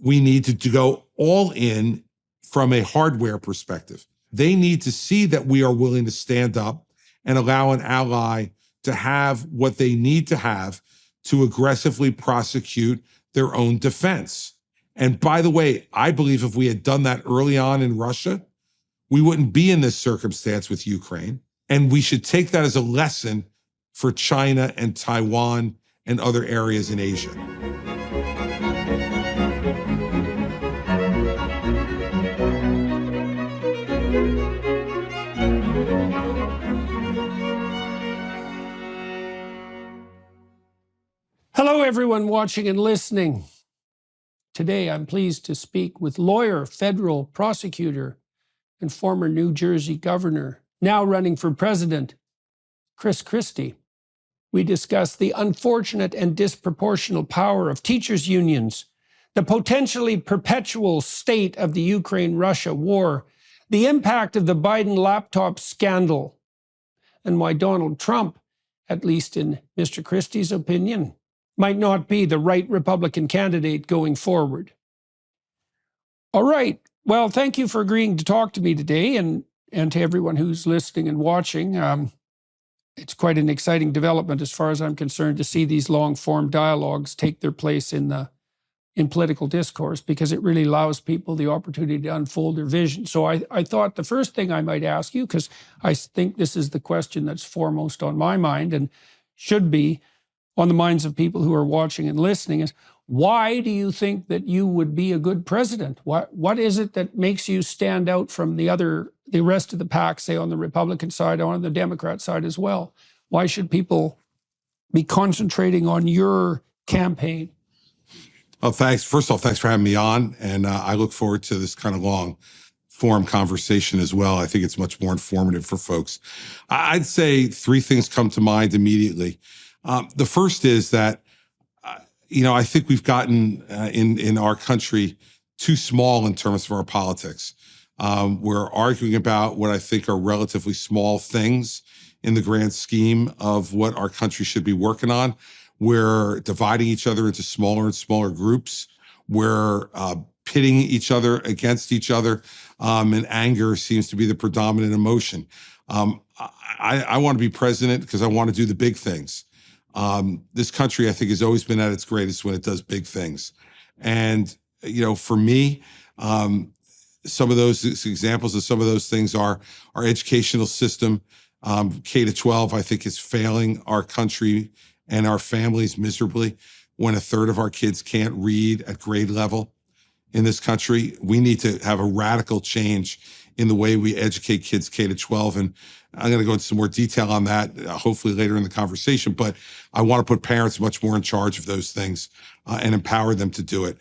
we need to go all in from a hardware perspective. They need to see that we are willing to stand up and allow an ally to have what they need to have to aggressively prosecute their own defense. And by the way, I believe if we had done that early on in Russia, we wouldn't be in this circumstance with Ukraine. And we should take that as a lesson for China and Taiwan and other areas in Asia. Hello, everyone watching and listening. Today, I'm pleased to speak with lawyer, federal prosecutor, and former New Jersey governor, now running for president, Christie. We discuss the unfortunate and disproportional power of teachers' unions, the potentially perpetual state of the Ukraine-Russia war, the impact of the Biden laptop scandal, and why Donald Trump, at least in Mr. Christie's opinion, might not be the right Republican candidate going forward. All right. Well, thank you for agreeing to talk to me today, and to everyone who's listening and watching. It's quite an exciting development as far as I'm concerned to see these long-form dialogues take their place in political discourse, because it really allows people the opportunity to unfold their vision. So I thought the first thing I might ask you, because I think this is the question that's foremost on my mind and should be on the minds of people who are watching and listening, is why do you think that you would be a good president? What is it that makes you stand out from the rest of the pack, say on the Republican side or on the Democrat side as well? Why should people be concentrating on your campaign? Oh, thanks. First off, thanks for having me on. And I look forward to this kind of long form conversation as well. I think it's much more informative for folks. I'd say three things come to mind immediately. The first is that, I think we've gotten in our country too small in terms of our politics. We're arguing about what I think are relatively small things in the grand scheme of what our country should be working on. We're dividing each other into smaller and smaller groups. We're pitting each other against each other, and anger seems to be the predominant emotion. I want to be president because I want to do the big things. This country, I think, has always been at its greatest when it does big things. And, for me, some of those examples of some of those things are our educational system. K-12, I think, is failing our country and our families miserably when a third of our kids can't read at grade level in this country. We need to have a radical change in the way we educate kids K-12. And I'm going to go into some more detail on that, hopefully later in the conversation. But I want to put parents much more in charge of those things and empower them to do it.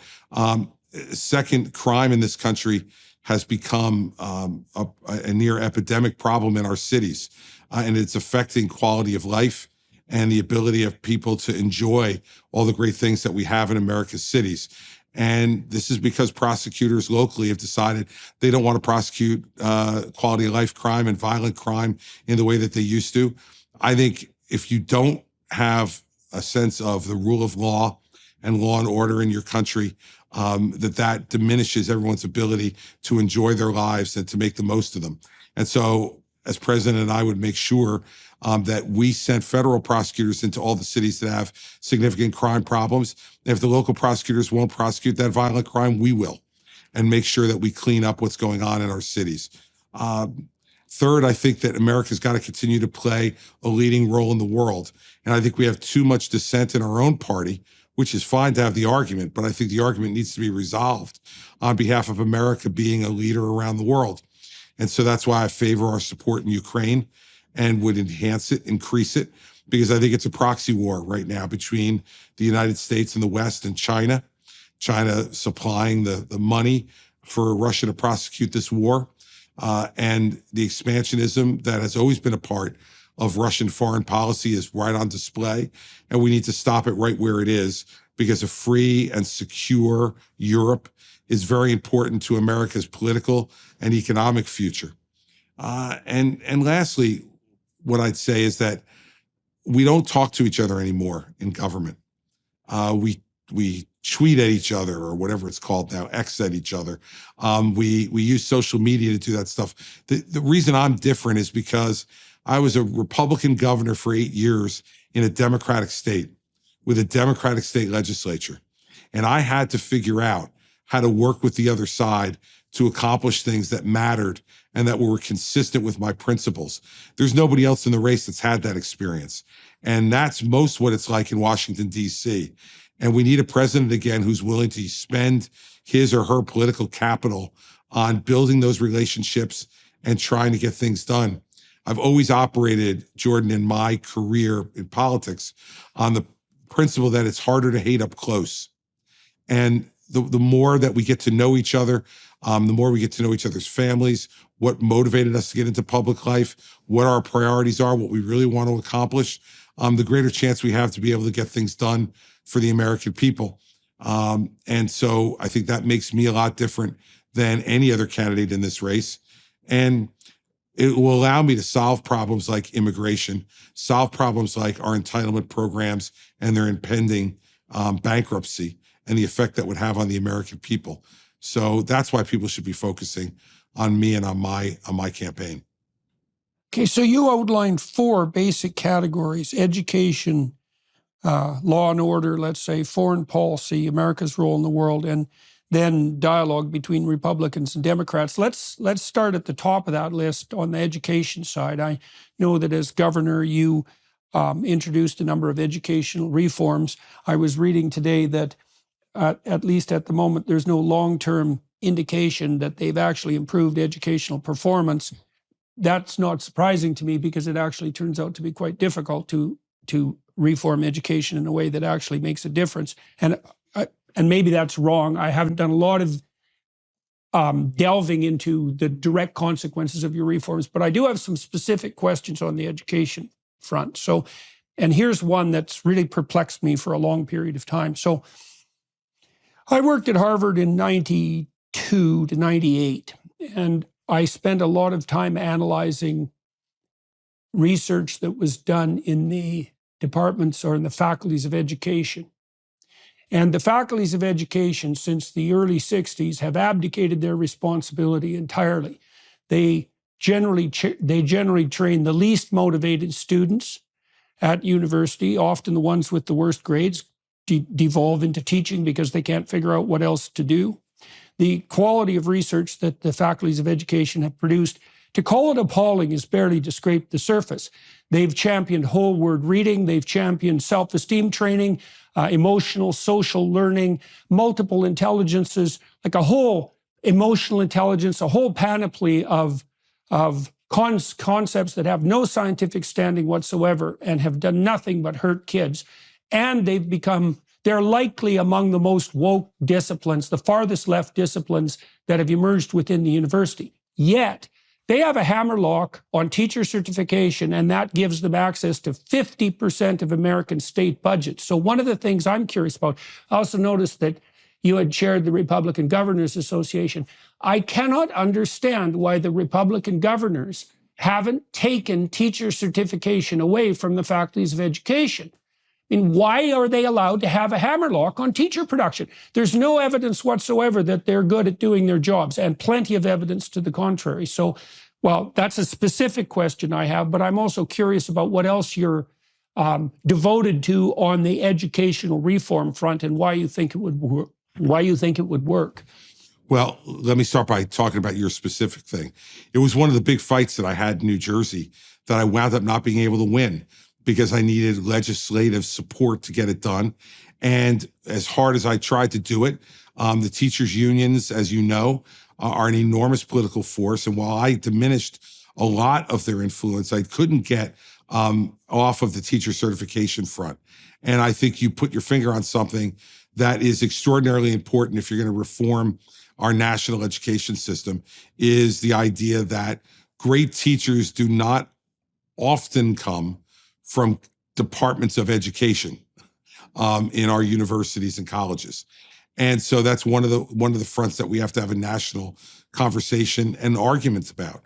Second, crime in this country has become a near epidemic problem in our cities. And it's affecting quality of life and the ability of people to enjoy all the great things that we have in America's cities. And this is because prosecutors locally have decided they don't want to prosecute quality of life crime and violent crime in the way that they used to. I think if you don't have a sense of the rule of law and law and order in your country, that diminishes everyone's ability to enjoy their lives and to make the most of them. And so as president, I would make sure that we sent federal prosecutors into all the cities that have significant crime problems. If the local prosecutors won't prosecute that violent crime, we will, and make sure that we clean up what's going on in our cities. Third, I think that America's got to continue to play a leading role in the world. And I think we have too much dissent in our own party, which is fine to have the argument, but I think the argument needs to be resolved on behalf of America being a leader around the world. And so that's why I favor our support in Ukraine and would enhance it, increase it, because I think it's a proxy war right now between the United States and the West and China. China supplying the money for Russia to prosecute this war, and the expansionism that has always been a part of Russian foreign policy is right on display, and we need to stop it right where it is, because a free and secure Europe is very important to America's political and economic future. And lastly, what I'd say is that we don't talk to each other anymore in government. We tweet at each other, or whatever it's called now, X at each other. We use social media to do that stuff. The reason I'm different is because I was a Republican governor for 8 years in a Democratic state with a Democratic state legislature. And I had to figure out how to work with the other side to accomplish things that mattered and that were consistent with my principles. There's nobody else in the race that's had that experience. And that's most what it's like in Washington, D.C. And we need a president, again, who's willing to spend his or her political capital on building those relationships and trying to get things done. I've always operated, Jordan, in my career in politics on the principle that it's harder to hate up close. And the more that we get to know each other, the more we get to know each other's families, what motivated us to get into public life, what our priorities are, what we really want to accomplish, the greater chance we have to be able to get things done for the American people. And so I think that makes me a lot different than any other candidate in this race. And it will allow me to solve problems like immigration, solve problems like our entitlement programs and their impending bankruptcy and the effect that would have on the American people. So that's why people should be focusing on me and on my campaign. Okay, so you outlined 4 basic categories: education, law and order, let's say, foreign policy, America's role in the world, and then dialogue between Republicans and Democrats. Let's start at the top of that list on the education side. I know that as governor, you introduced a number of educational reforms. I was reading today that at least at the moment, there's no long-term indication that they've actually improved educational performance. That's not surprising to me because it actually turns out to be quite difficult to reform education in a way that actually makes a difference. And maybe that's wrong. I haven't done a lot of delving into the direct consequences of your reforms, but I do have some specific questions on the education front. So, and here's one that's really perplexed me for a long period of time. So I worked at Harvard in 92 to 98, and I spent a lot of time analyzing research that was done in the departments or in the faculties of education. And the faculties of education since the early 60s have abdicated their responsibility entirely. They generally train the least motivated students at university, often the ones with the worst grades, devolve into teaching because they can't figure out what else to do. The quality of research that the faculties of education have produced, to call it appalling is barely to scrape the surface. They've championed whole word reading, they've championed self-esteem training, emotional, social learning, multiple intelligences, like a whole emotional intelligence, a whole panoply of concepts that have no scientific standing whatsoever and have done nothing but hurt kids. And they're likely among the most woke disciplines, the farthest left disciplines that have emerged within the university. Yet, they have a hammerlock on teacher certification, and that gives them access to 50% of American state budgets. So one of the things I'm curious about, I also noticed that you had chaired the Republican Governors Association. I cannot understand why the Republican governors haven't taken teacher certification away from the faculties of education. I mean, why are they allowed to have a hammerlock on teacher production? There's no evidence whatsoever that they're good at doing their jobs, and plenty of evidence to the contrary. So, well, that's a specific question I have, but I'm also curious about what else you're devoted to on the educational reform front and why you think it would work. Well, let me start by talking about your specific thing. It was one of the big fights that I had in New Jersey that I wound up not being able to win, because I needed legislative support to get it done. And as hard as I tried to do it, the teachers' unions, as you know, are an enormous political force. And while I diminished a lot of their influence, I couldn't get off of the teacher certification front. And I think you put your finger on something that is extraordinarily important if you're going to reform our national education system, is the idea that great teachers do not often come from departments of education in our universities and colleges. And so that's one of the fronts that we have to have a national conversation and argument about.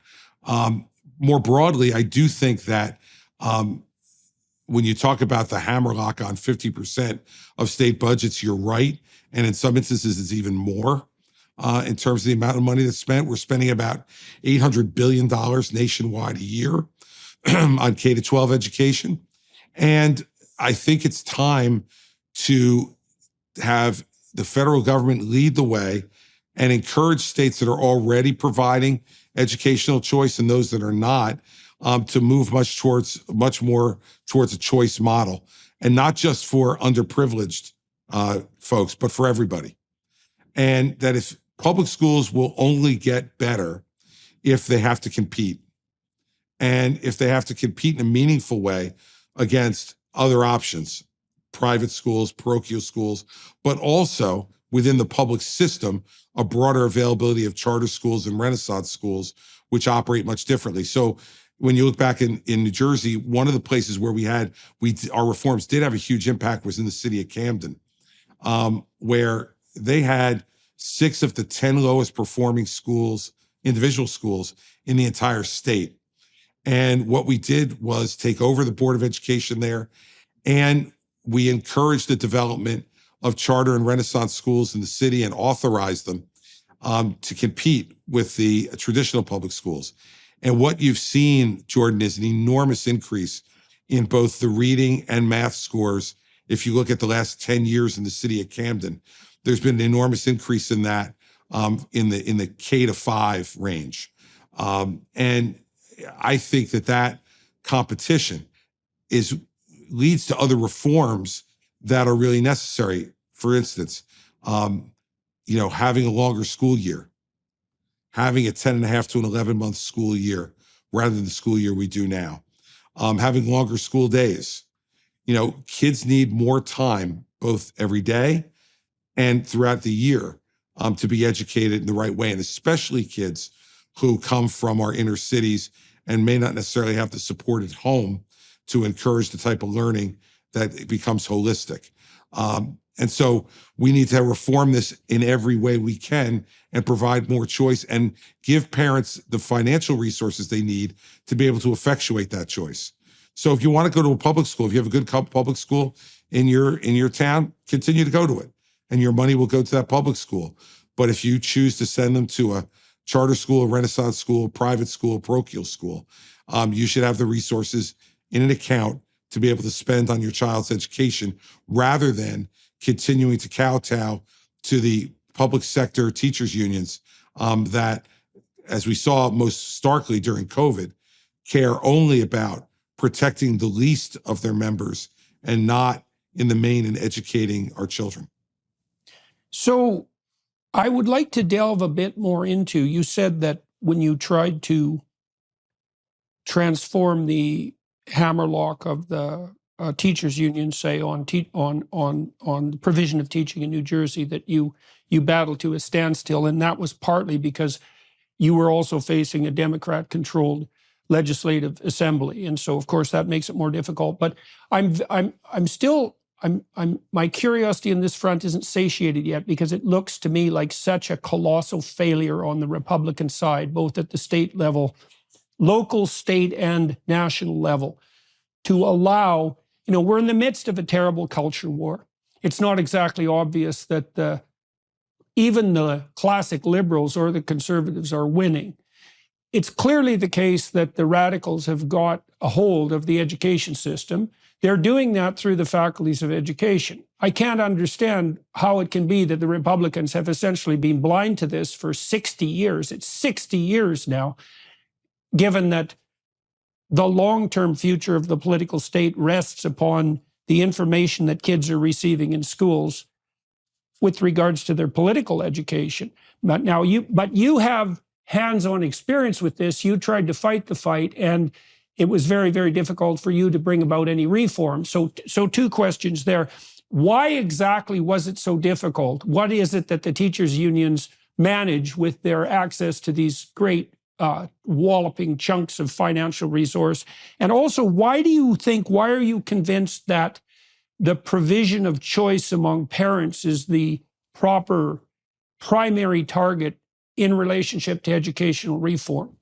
More broadly, I do think that when you talk about the hammerlock on 50% of state budgets, you're right. And in some instances, it's even more in terms of the amount of money that's spent. We're spending about $800 billion nationwide a year on K-12 education. And I think it's time to have the federal government lead the way and encourage states that are already providing educational choice and those that are not to move much more towards a choice model, and not just for underprivileged folks, but for everybody. And that if public schools will only get better if they have to compete, and if they have to compete in a meaningful way against other options, private schools, parochial schools, but also within the public system, a broader availability of charter schools and Renaissance schools, which operate much differently. So when you look back in New Jersey, one of the places where our reforms did have a huge impact was in the city of Camden, where they had 6 of the 10 lowest performing schools, individual schools in the entire state. And what we did was take over the Board of Education there, and we encouraged the development of charter and Renaissance schools in the city and authorized them to compete with the traditional public schools. And what you've seen, Jordan, is an enormous increase in both the reading and math scores. If you look at the last 10 years in the city of Camden, there's been an enormous increase in that in the K-5 range. And I think that competition leads to other reforms that are really necessary. For instance, having a longer school year, having a 10.5 to an 11-month school year rather than the school year we do now, having longer school days. Kids need more time, both every day and throughout the year, to be educated in the right way, and especially kids who come from our inner cities and may not necessarily have the support at home to encourage the type of learning that becomes holistic. And so we need to reform this in every way we can and provide more choice and give parents the financial resources they need to be able to effectuate that choice. So if you want to go to a public school, if you have a good public school in your town, continue to go to it, and your money will go to that public school. But if you choose to send them to a charter school, a Renaissance school, a private school, a parochial school, you should have the resources in an account to be able to spend on your child's education, rather than continuing to kowtow to the public sector teachers unions that, as we saw most starkly during COVID, care only about protecting the least of their members and not in the main in educating our children. So I would like to delve a bit more into, you said that when you tried to transform the hammerlock of the teachers union, say on the provision of teaching in New Jersey, that you battled to a standstill, and that was partly because you were also facing a Democrat-controlled legislative assembly, and so of course that makes it more difficult. But my curiosity in this front isn't satiated yet, because it looks to me like such a colossal failure on the Republican side, both at the state level, local, state, and national level, to allow, we're in the midst of a terrible culture war. It's not exactly obvious that even the classic liberals or the conservatives are winning. It's clearly the case that the radicals have got a hold of the education system. They're doing that through the faculties of education. I can't understand how it can be that the Republicans have essentially been blind to this for 60 years. It's 60 years now, given that the long-term future of the political state rests upon the information that kids are receiving in schools with regards to their political education. But you have hands-on experience with this. You tried to fight the fight, and it was very, very difficult for you to bring about any reform. So 2 questions there. Why exactly was it so difficult? What is it that the teachers' unions manage with their access to these great walloping chunks of financial resource? And also, why are you convinced that the provision of choice among parents is the proper primary target in relationship to educational reform?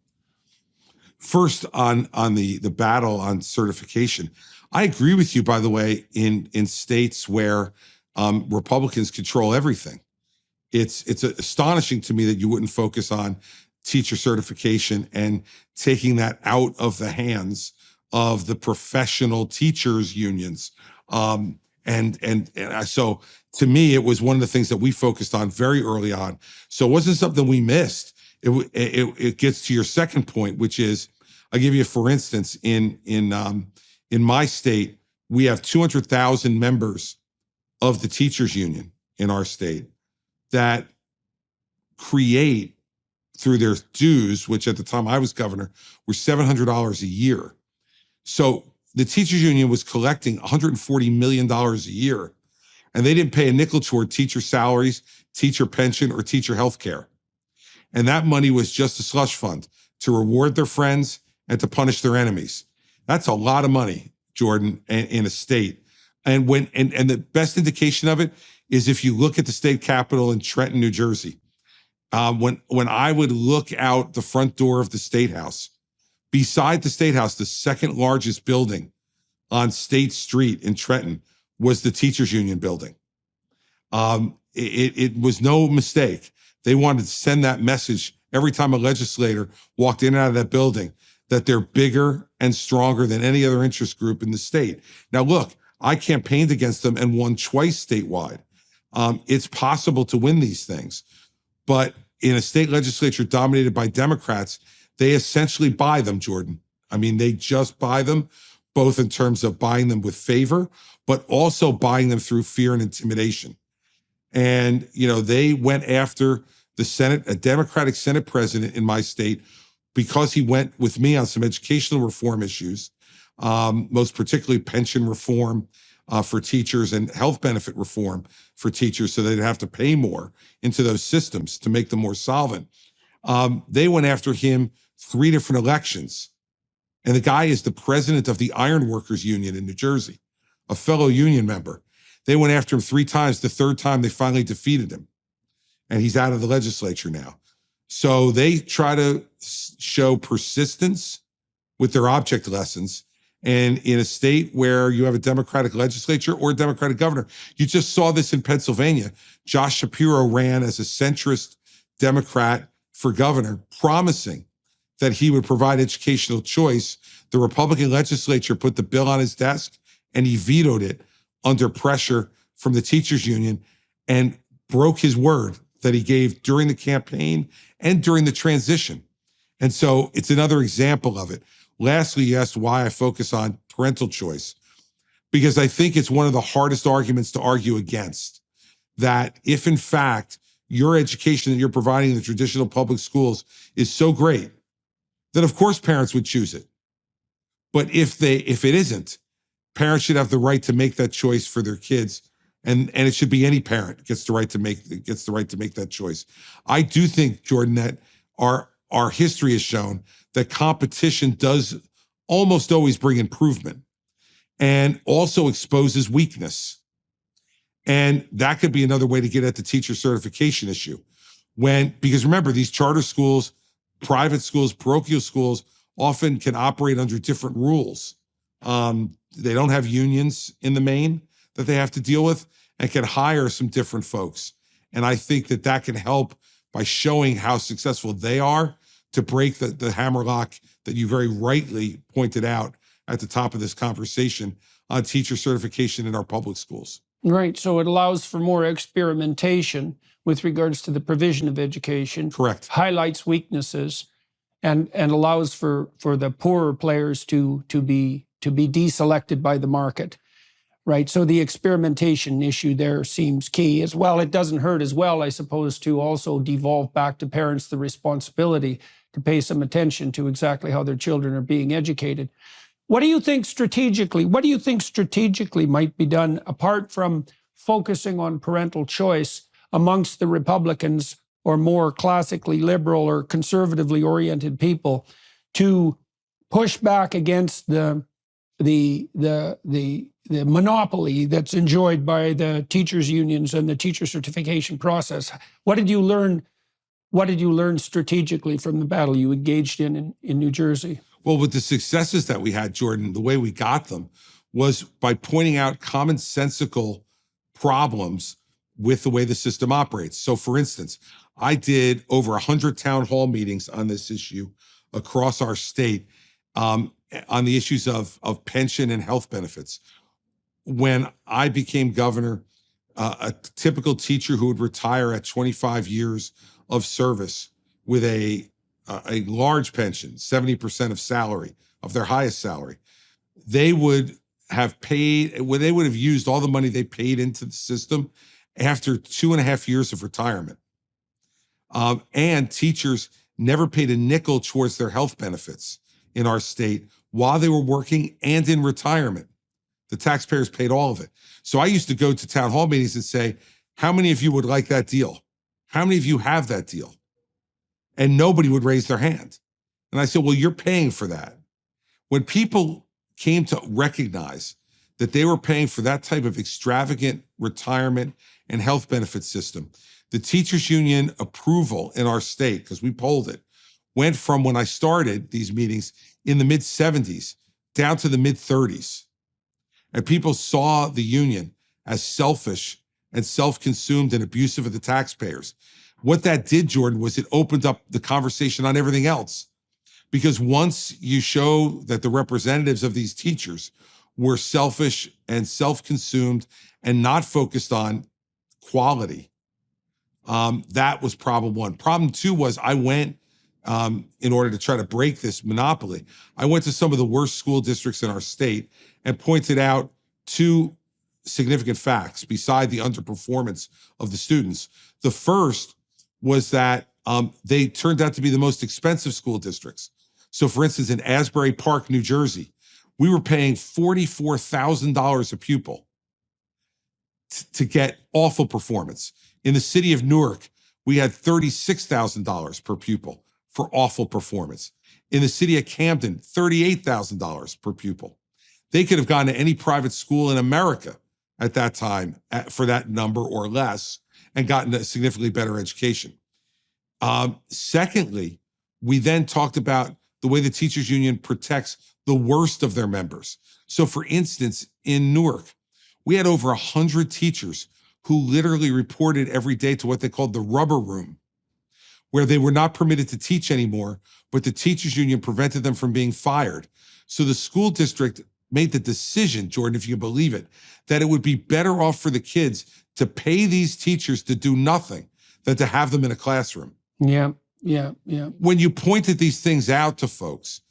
First, on the battle on certification, I agree with you, by the way, in states where Republicans control everything. It's astonishing to me that you wouldn't focus on teacher certification and taking that out of the hands of the professional teachers unions. So to me, it was one of the things that we focused on very early on. So it wasn't something we missed. It gets to your second point, which is, I'll give you, for instance, in my state, we have 200,000 members of the teachers union in our state that create, through their dues, which at the time I was governor, were $700 a year. So the teachers union was collecting $140 million a year, and they didn't pay a nickel toward teacher salaries, teacher pension, or teacher health care. And that money was just a slush fund to reward their friends and to punish their enemies. That's a lot of money, Jordan, in a state. And the best indication of it is if you look at the state capitol in Trenton, New Jersey. When I would look out the front door of the State House, beside the State House, the second largest building on State Street in Trenton was the Teachers Union building. It was no mistake. They wanted to send that message every time a legislator walked in and out of that building, that they're bigger and stronger than any other interest group in the state. Now, look, I campaigned against them and won twice statewide. It's possible to win these things. But in a state legislature dominated by Democrats, they essentially buy them, Jordan. I mean, they just buy them, both in terms of buying them with favor, but also buying them through fear and intimidation. And, they went after the Senate, a Democratic Senate president in my state, because he went with me on some educational reform issues, most particularly pension reform for teachers and health benefit reform for teachers, so they'd have to pay more into those systems to make them more solvent. They went after him 3 different elections. And the guy is the president of the Iron Workers Union in New Jersey, a fellow union member. They went after him 3 times. The third time, they finally defeated him. And he's out of the legislature now. So they try to show persistence with their object lessons. And in a state where you have a Democratic legislature or a Democratic governor, you just saw this in Pennsylvania. Josh Shapiro ran as a centrist Democrat for governor, promising that he would provide educational choice. The Republican legislature put the bill on his desk and he vetoed it under pressure from the teachers union and broke his word that he gave during the campaign and during the transition. And so it's another example of it. Lastly, you asked why I focus on parental choice, because I think it's one of the hardest arguments to argue against, that if in fact your education that you're providing in the traditional public schools is so great, then of course parents would choose it. But if it isn't, parents should have the right to make that choice for their kids. And it should be any parent gets the right to make that choice. I do think, Jordan, that our history has shown that competition does almost always bring improvement and also exposes weakness. And that could be another way to get at the teacher certification issue. Because remember, these charter schools, private schools, parochial schools often can operate under different rules. They don't have unions in the main that they have to deal with and can hire some different folks. And I think that can help by showing how successful they are to break the hammerlock that you very rightly pointed out at the top of this conversation on teacher certification in our public schools. Right. So it allows for more experimentation with regards to the provision of education. Correct. Highlights weaknesses and allows for the poorer players to be deselected by the market. Right. So the experimentation issue there seems key as well. It doesn't hurt as well, I suppose, to also devolve back to parents the responsibility to pay some attention to exactly how their children are being educated. What do you think strategically might be done apart from focusing on parental choice amongst the Republicans or more classically liberal or conservatively oriented people to push back against the monopoly that's enjoyed by the teachers unions and the teacher certification process? What did you learn strategically from the battle you engaged in New Jersey? Well, with the successes that we had, Jordan, the way we got them was by pointing out commonsensical problems with the way the system operates. So for instance, I did over 100 town hall meetings on this issue across our state, on the issues of pension and health benefits. When I became governor, a typical teacher who would retire at 25 years of service with a large pension, 70% of salary, of their highest salary, they would have used all the money they paid into the system after 2.5 years of retirement. And teachers never paid a nickel towards their health benefits in our state while they were working and in retirement. The taxpayers paid all of it. So I used to go to town hall meetings and say, how many of you would like that deal? How many of you have that deal? And nobody would raise their hand. And I said, well, you're paying for that. When people came to recognize that they were paying for that type of extravagant retirement and health benefit system, the teachers union approval in our state, because we polled it, went from when I started these meetings in the mid 70s down to the mid 30s. And people saw the union as selfish and self-consumed and abusive of the taxpayers. What that did, Jordan, was it opened up the conversation on everything else. Because once you show that the representatives of these teachers were selfish and self-consumed and not focused on quality, that was problem one. Problem two was I went, in order to try to break this monopoly, I went to some of the worst school districts in our state and pointed out two significant facts beside the underperformance of the students. The first was that they turned out to be the most expensive school districts. So for instance, in Asbury Park, New Jersey, we were paying $44,000 a pupil to get awful performance. In the city of Newark, we had $36,000 per pupil for awful performance. In the city of Camden, $38,000 per pupil. They could have gone to any private school in America at that time for that number or less and gotten a significantly better education. Secondly, we then talked about the way the teachers union protects the worst of their members. So for instance, in Newark, we had over 100 teachers who literally reported every day to what they called the rubber room, where they were not permitted to teach anymore, but the teachers union prevented them from being fired. So the school district made the decision, Jordan, if you can believe it, that it would be better off for the kids to pay these teachers to do nothing than to have them in a classroom. Yeah. When you pointed these things out to folks,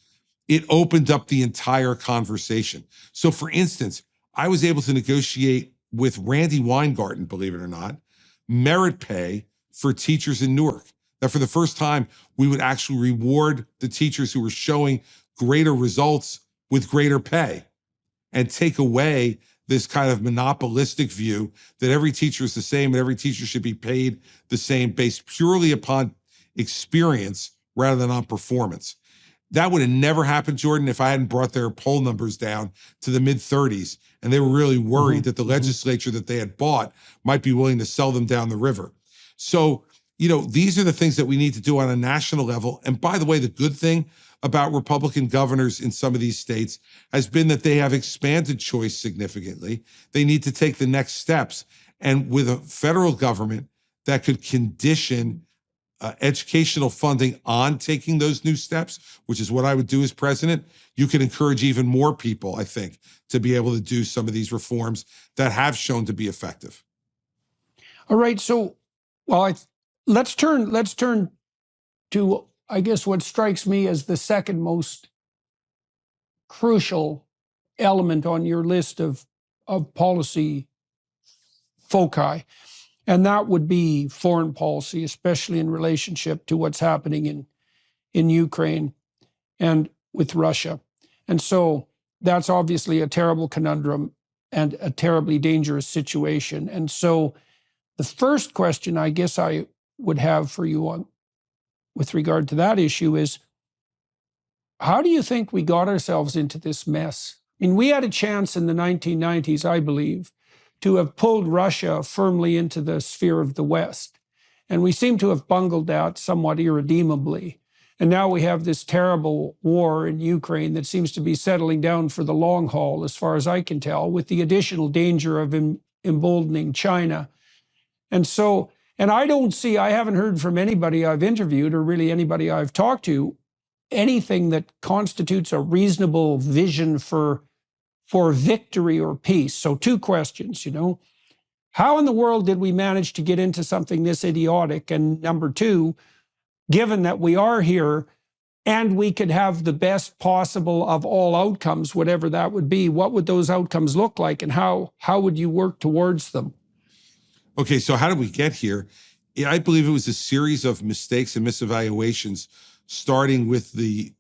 it opened up the entire conversation. So for instance, I was able to negotiate with Randy Weingarten, believe it or not, merit pay for teachers in Newark. That for the first time, we would actually reward the teachers who were showing greater results with greater pay and take away this kind of monopolistic view that every teacher is the same and every teacher should be paid the same based purely upon experience rather than on performance. That would have never happened, Jordan, if I hadn't brought their poll numbers down to the mid-30s and they were really worried that the legislature that they had bought might be willing to sell them down the river. So, these are the things that we need to do on a national level. And by the way, the good thing about Republican governors in some of these states has been that they have expanded choice significantly. They need to take the next steps. And with a federal government that could condition educational funding on taking those new steps, which is what I would do as president, you can encourage even more people, I think, to be able to do some of these reforms that have shown to be effective. All right. So, let's turn to, I guess, what strikes me as the second most crucial element on your list of policy foci. And that would be foreign policy, especially in relationship to what's happening in Ukraine and with Russia. And so that's obviously a terrible conundrum and a terribly dangerous situation. And so the first question I guess I would have for you with regard to that issue is, how do you think we got ourselves into this mess? I mean, we had a chance in the 1990s, I believe, to have pulled Russia firmly into the sphere of the West. And we seem to have bungled that somewhat irredeemably. And now we have this terrible war in Ukraine that seems to be settling down for the long haul, as far as I can tell, with the additional danger of emboldening China. And so, and I haven't heard from anybody I've interviewed or really anybody I've talked to, anything that constitutes a reasonable vision for victory or peace. So 2 questions, how in the world did we manage to get into something this idiotic? And number 2, given that we are here and we could have the best possible of all outcomes, whatever that would be, what would those outcomes look like, and how would you work towards them? Okay, so how did we get here? I believe it was a series of mistakes and misevaluations, starting with the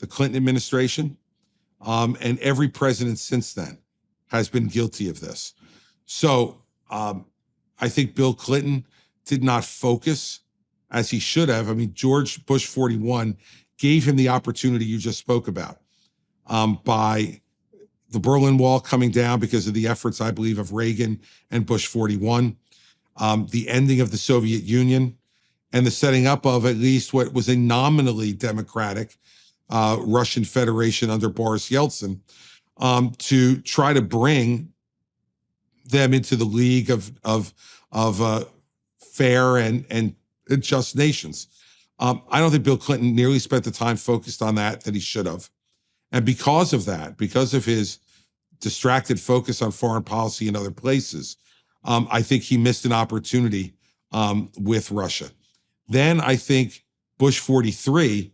Clinton administration, and every president since then has been guilty of this. So I think Bill Clinton did not focus as he should have. I mean, George Bush 41 gave him the opportunity you just spoke about, by the Berlin Wall coming down because of the efforts, I believe, of Reagan and Bush 41, the ending of the Soviet Union, and the setting up of at least what was a nominally democratic Russian Federation under Boris Yeltsin, to try to bring them into the league of fair and just nations. I don't think Bill Clinton nearly spent the time focused on that he should have. And because of that, because of his distracted focus on foreign policy in other places, I think he missed an opportunity with Russia. Then I think Bush 43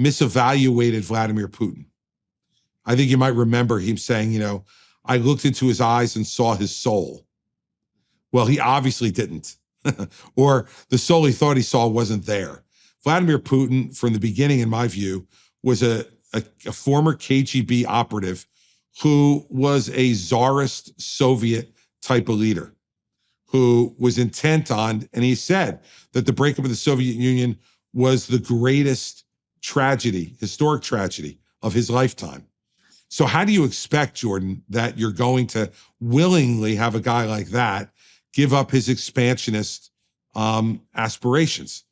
misevaluated Vladimir Putin. I think you might remember him saying, I looked into his eyes and saw his soul. Well, he obviously didn't. Or the soul he thought he saw wasn't there. Vladimir Putin, from the beginning, in my view, was a former KGB operative who was a czarist Soviet type of leader who was intent on, and he said that the breakup of the Soviet Union was the greatest tragedy, historic tragedy of his lifetime. So how do you expect, Jordan, that you're going to willingly have a guy like that give up his expansionist aspirations?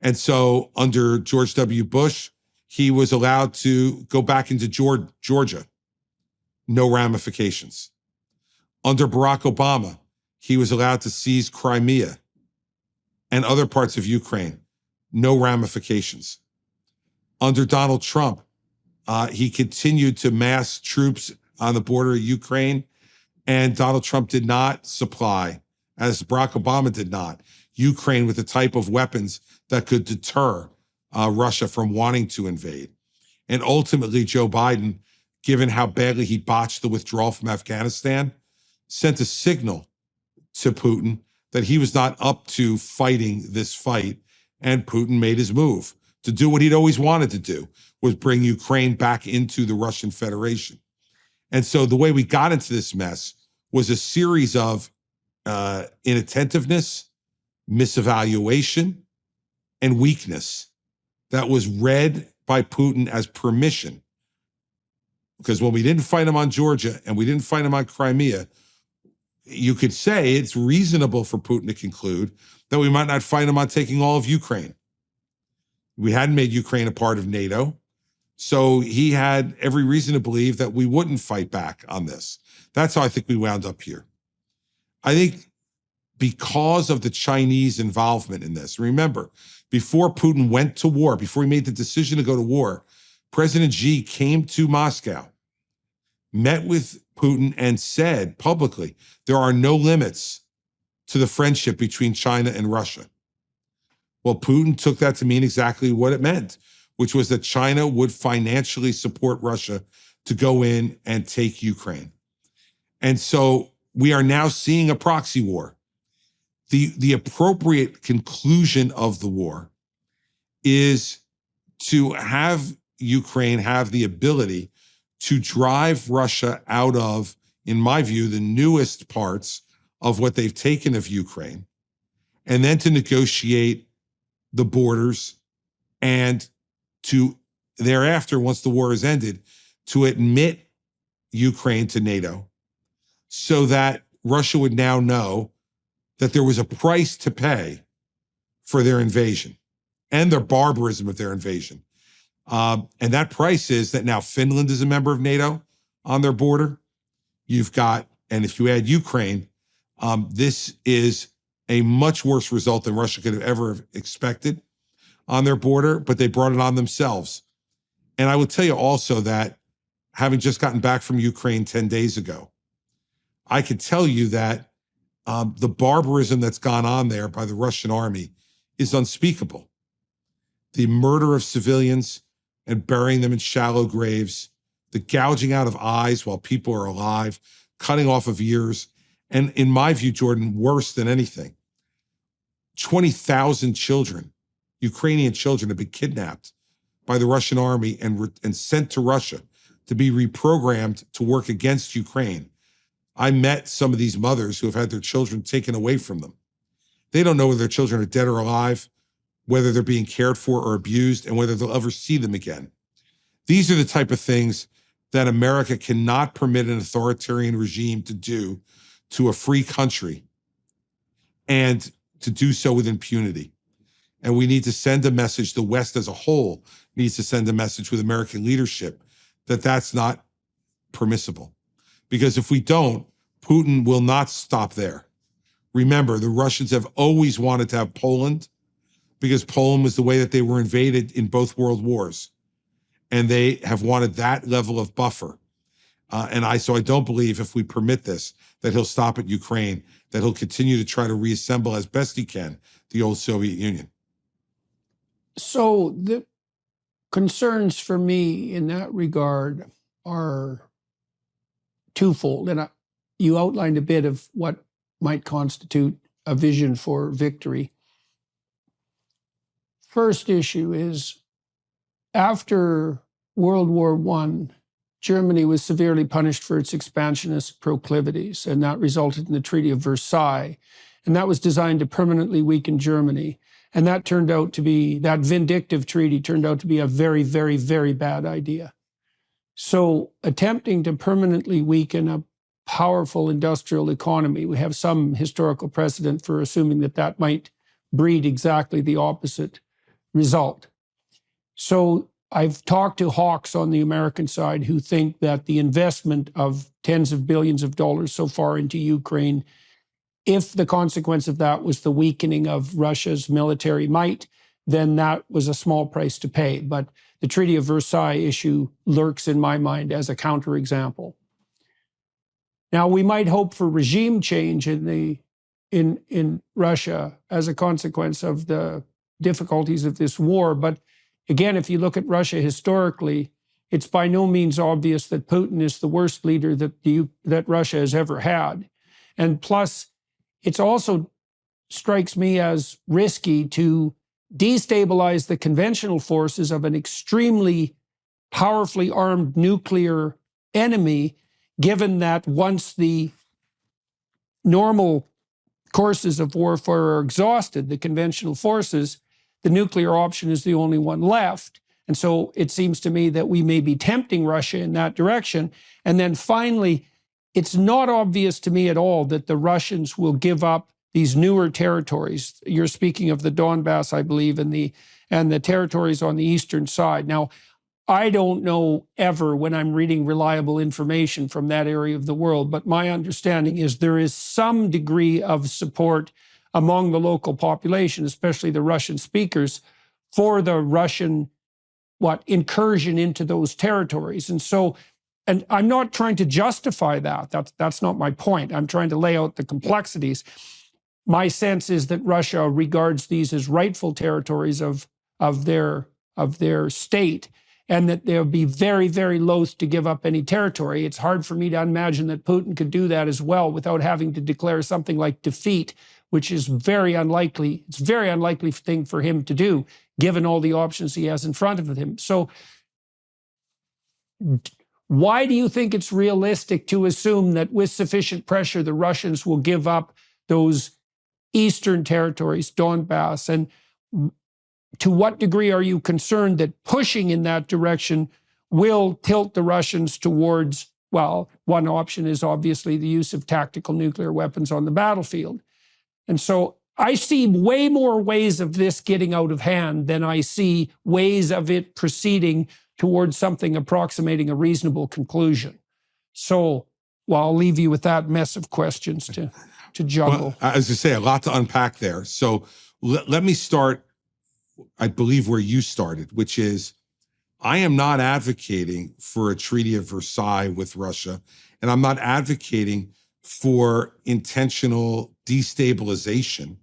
And so under George W. Bush, he was allowed to go back into Georgia. No ramifications. Under Barack Obama, he was allowed to seize Crimea and other parts of Ukraine. No ramifications. Under Donald Trump, he continued to mass troops on the border of Ukraine, and Donald Trump did not supply, as Barack Obama did not, Ukraine with the type of weapons that could deter Russia from wanting to invade. And ultimately, Joe Biden, given how badly he botched the withdrawal from Afghanistan, sent a signal to Putin that he was not up to fighting this fight, and Putin made his move to do what he'd always wanted to do, was bring Ukraine back into the Russian Federation. And so the way we got into this mess was a series of inattentiveness, misevaluation, and weakness that was read by Putin as permission. Because when we didn't fight him on Georgia and we didn't fight him on Crimea, you could say it's reasonable for Putin to conclude that we might not fight him on taking all of Ukraine. We hadn't made Ukraine a part of NATO, so he had every reason to believe that we wouldn't fight back on this. That's how I think we wound up here. I think because of the Chinese involvement in this, remember, before Putin went to war, before he made the decision to go to war, President Xi came to Moscow, met with Putin, and said publicly, there are no limits to the friendship between China and Russia. Well, Putin took that to mean exactly what it meant, which was that China would financially support Russia to go in and take Ukraine. And so we are now seeing a proxy war. The appropriate conclusion of the war is to have Ukraine have the ability to drive Russia out of, in my view, the newest parts of what they've taken of Ukraine, and then to negotiate the borders, and to thereafter, once the war is ended, to admit Ukraine to NATO, so that Russia would now know that there was a price to pay for their invasion and their barbarism of their invasion. And that price is that now Finland is a member of NATO on their border. You've got and if you add Ukraine, this is a much worse result than Russia could have ever expected on their border, but they brought it on themselves. And I will tell you also that, having just gotten back from Ukraine 10 days ago, I could tell you that the barbarism that's gone on there by the Russian army is unspeakable. The murder of civilians and burying them in shallow graves, the gouging out of eyes while people are alive, cutting off of ears, and in my view, Jordan, worse than anything, 20,000 children, Ukrainian children, have been kidnapped by the Russian army and sent to Russia to be reprogrammed to work against Ukraine. I met some of these mothers who have had their children taken away from them. They don't know whether their children are dead or alive, whether they're being cared for or abused, and whether they'll ever see them again. These are the type of things that America cannot permit an authoritarian regime to do to a free country, and to do so with impunity. And we need to send a message, the West as a whole needs to send a message with American leadership that that's not permissible. Because if we don't, Putin will not stop there. Remember, the Russians have always wanted to have Poland, because Poland was the way that they were invaded in both world wars. And they have wanted that level of buffer. So I don't believe, if we permit this, that he'll stop at Ukraine, that he'll continue to try to reassemble as best he can the old Soviet Union. So the concerns for me in that regard are twofold. And you outlined a bit of what might constitute a vision for victory. First issue is, after World War I, Germany was severely punished for its expansionist proclivities, and that resulted in the Treaty of Versailles. And that was designed to permanently weaken Germany. And that vindictive treaty turned out to be a very, very, very bad idea. So attempting to permanently weaken a powerful industrial economy, we have some historical precedent for assuming that that might breed exactly the opposite result. So I've talked to hawks on the American side who think that the investment of tens of billions of dollars so far into Ukraine, if the consequence of that was the weakening of Russia's military might, then that was a small price to pay. But the Treaty of Versailles issue lurks in my mind as a counterexample. Now, we might hope for regime change in Russia as a consequence of the difficulties of this war. But again, if you look at Russia historically, it's by no means obvious that Putin is the worst leader that Russia has ever had. And plus, it also strikes me as risky to destabilize the conventional forces of an extremely powerfully armed nuclear enemy, given that once the normal courses of warfare are exhausted, the conventional forces, the nuclear option is the only one left. And so it seems to me that we may be tempting Russia in that direction. And then finally, it's not obvious to me at all that the Russians will give up these newer territories. You're speaking of the Donbass, I believe, and the territories on the eastern side. Now, I don't know ever when I'm reading reliable information from that area of the world, but my understanding is there is some degree of support among the local population, especially the Russian speakers, for the Russian incursion into those territories. And I'm not trying to justify that. That's not my point. I'm trying to lay out the complexities. My sense is that Russia regards these as rightful territories of their state, and that they'll be very, very loath to give up any territory. It's hard for me to imagine that Putin could do that as well without having to declare something like defeat, which is very unlikely. It's a very unlikely thing for him to do, given all the options he has in front of him. So why do you think it's realistic to assume that with sufficient pressure, the Russians will give up those eastern territories, Donbass? And to what degree are you concerned that pushing in that direction will tilt the Russians towards, well, one option is obviously the use of tactical nuclear weapons on the battlefield. And so I see way more ways of this getting out of hand than I see ways of it proceeding towards something approximating a reasonable conclusion. So Well, I'll leave you with that mess of questions to juggle. Well, as I say, a lot to unpack there. So let me start, I believe, where you started, which is I am not advocating for a Treaty of Versailles with Russia, and I'm not advocating for intentional destabilization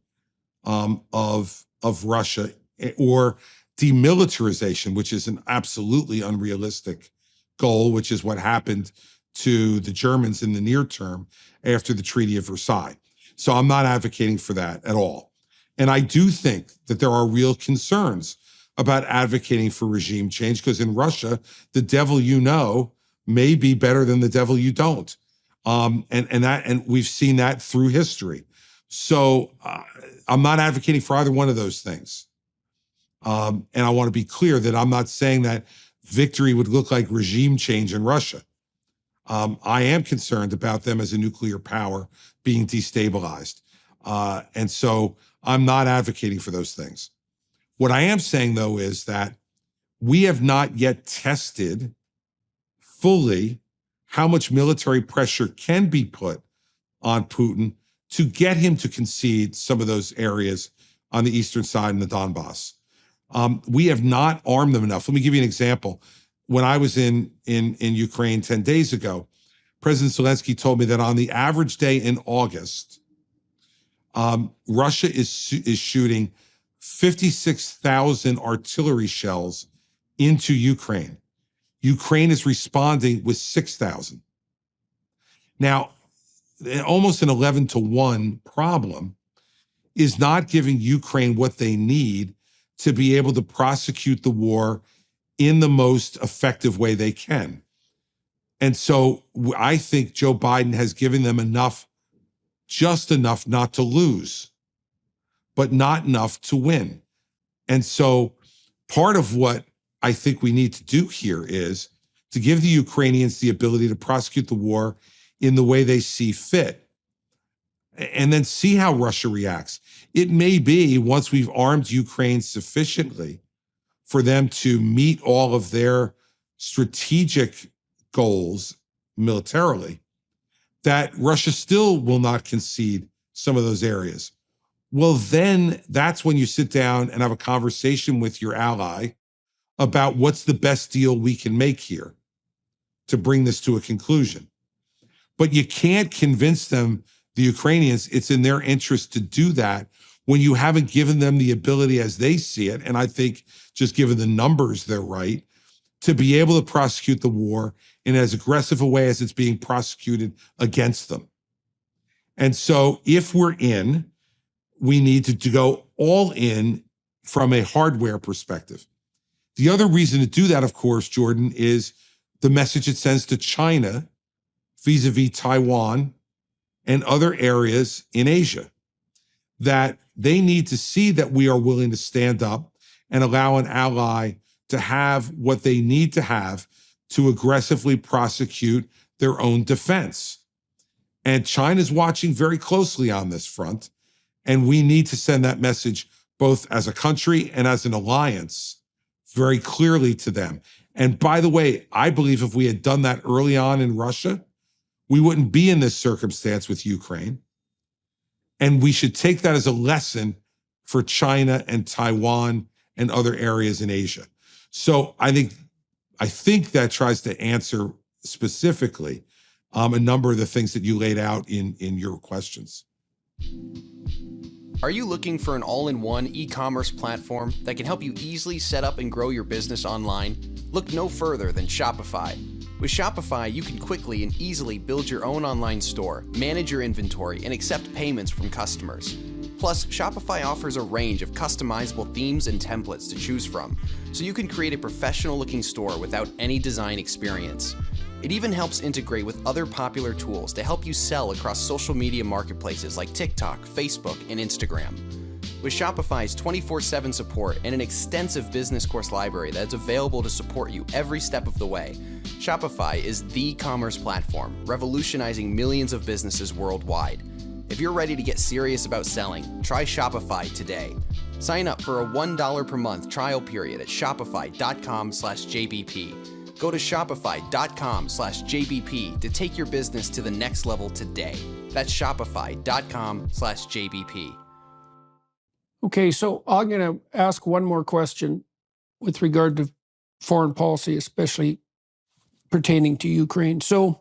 of Russia or demilitarization, which is an absolutely unrealistic goal, which is what happened to the Germans in the near term after the Treaty of Versailles. So I'm not advocating for that at all. And I do think that there are real concerns about advocating for regime change, because in Russia, the devil you know may be better than the devil you don't. And we've seen that through history. So I'm not advocating for either one of those things. And I want to be clear that I'm not saying that victory would look like regime change in Russia. I am concerned about them as a nuclear power being destabilized. And so I'm not advocating for those things. What I am saying, though, is that we have not yet tested fully how much military pressure can be put on Putin to get him to concede some of those areas on the eastern side in the Donbass. We have not armed them enough. Let me give you an example. When I was in Ukraine 10 days ago, President Zelensky told me that on the average day in August, Russia is shooting 56,000 artillery shells into Ukraine. Ukraine is responding with 6,000. Now, almost an 11-to-1 problem is not giving Ukraine what they need to be able to prosecute the war in the most effective way they can. And so I think Joe Biden has given them enough, just enough not to lose, but not enough to win. And so part of what I think we need to do here is to give the Ukrainians the ability to prosecute the war in the way they see fit, and then see how Russia reacts. It may be, once we've armed Ukraine sufficiently for them to meet all of their strategic goals militarily, that Russia still will not concede some of those areas. Well, then that's when you sit down and have a conversation with your ally about what's the best deal we can make here to bring this to a conclusion. But you can't convince them, the Ukrainians, it's in their interest to do that when you haven't given them the ability as they see it, and I think just given the numbers, they're right, to be able to prosecute the war in as aggressive a way as it's being prosecuted against them. And so if we're in, we need to go all in from a hardware perspective. The other reason to do that, of course, Jordan, is the message it sends to China vis-a-vis Taiwan and other areas in Asia, that they need to see that we are willing to stand up and allow an ally to have what they need to have to aggressively prosecute their own defense. And China's watching very closely on this front, and we need to send that message both as a country and as an alliance very clearly to them. And by the way, I believe if we had done that early on in Russia, we wouldn't be in this circumstance with Ukraine. And we should take that as a lesson for China and Taiwan and other areas in Asia. So I think that tries to answer specifically a number of the things that you laid out in your questions. Are you looking for an all-in-one e-commerce platform that can help you easily set up and grow your business online? Look no further than Shopify. With Shopify, you can quickly and easily build your own online store, manage your inventory, and accept payments from customers. Plus, Shopify offers a range of customizable themes and templates to choose from, so you can create a professional-looking store without any design experience. It even helps integrate with other popular tools to help you sell across social media marketplaces like TikTok, Facebook, and Instagram. With Shopify's 24/7 support and an extensive business course library that's available to support you every step of the way, Shopify is the commerce platform revolutionizing millions of businesses worldwide. If you're ready to get serious about selling, try Shopify today. Sign up for a $1 per month trial period at shopify.com/JBP. Go to shopify.com/JBP to take your business to the next level today. That's shopify.com/JBP. Okay, so I'm going to ask one more question with regard to foreign policy, especially pertaining to Ukraine. So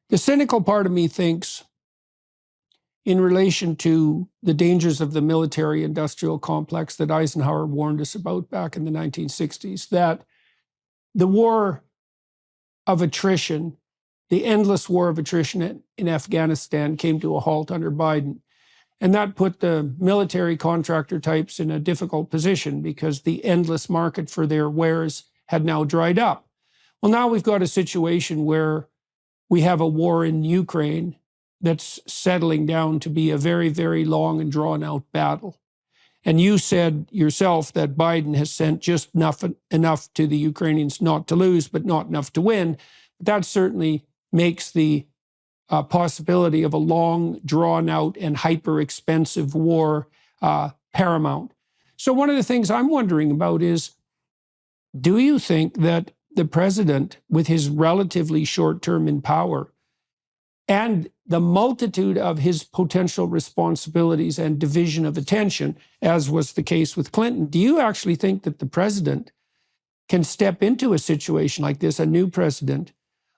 the cynical part of me thinks, in relation to the dangers of the military-industrial complex that Eisenhower warned us about back in the 1960s, that the war of attrition, the endless war of attrition in Afghanistan came to a halt under Biden. And that put the military contractor types in a difficult position because the endless market for their wares had now dried up. Well, now we've got a situation where we have a war in Ukraine that's settling down to be a very, very long and drawn out battle. And you said yourself that Biden has sent just enough to the Ukrainians not to lose, but not enough to win. That certainly makes the possibility of a long, drawn out and hyper expensive war paramount. So one of the things I'm wondering about is, do you think that the president, with his relatively short term in power and the multitude of his potential responsibilities and division of attention, as was the case with Clinton, do you actually think that the president can step into a situation like this, a new president,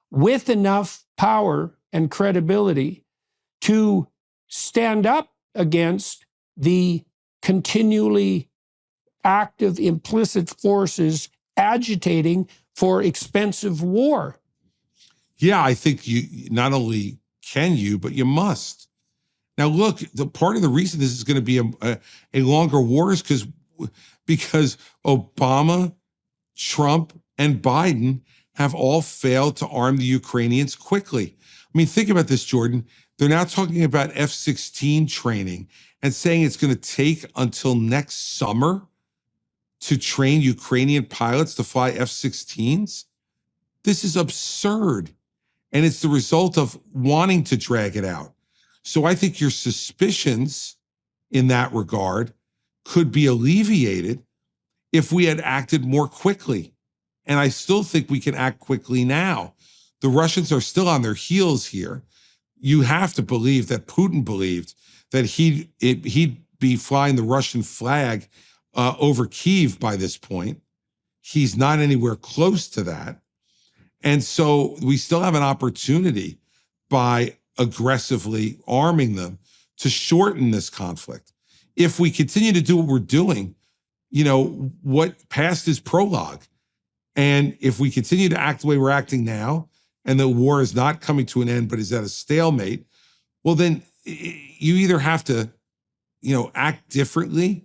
with enough power and credibility to stand up against the continually active, implicit forces agitating for expensive war? Yeah, I think you not only can you, but you must. Now, look, the part of the reason this is going to be a longer war is because Obama, Trump, and Biden have all failed to arm the Ukrainians quickly. I mean, think about this, Jordan. They're now talking about F-16 training and saying it's going to take until next summer to train Ukrainian pilots to fly F-16s. This is absurd. And it's the result of wanting to drag it out. So I think your suspicions in that regard could be alleviated if we had acted more quickly. And I still think we can act quickly now. The Russians are still on their heels here. You have to believe that Putin believed that he'd be flying the Russian flag over Kyiv by this point. He's not anywhere close to that. And so we still have an opportunity by aggressively arming them to shorten this conflict. If we continue to do what we're doing, what passed is prologue. And if we continue to act the way we're acting now, and the war is not coming to an end, but is at a stalemate, well, then you either have to, act differently,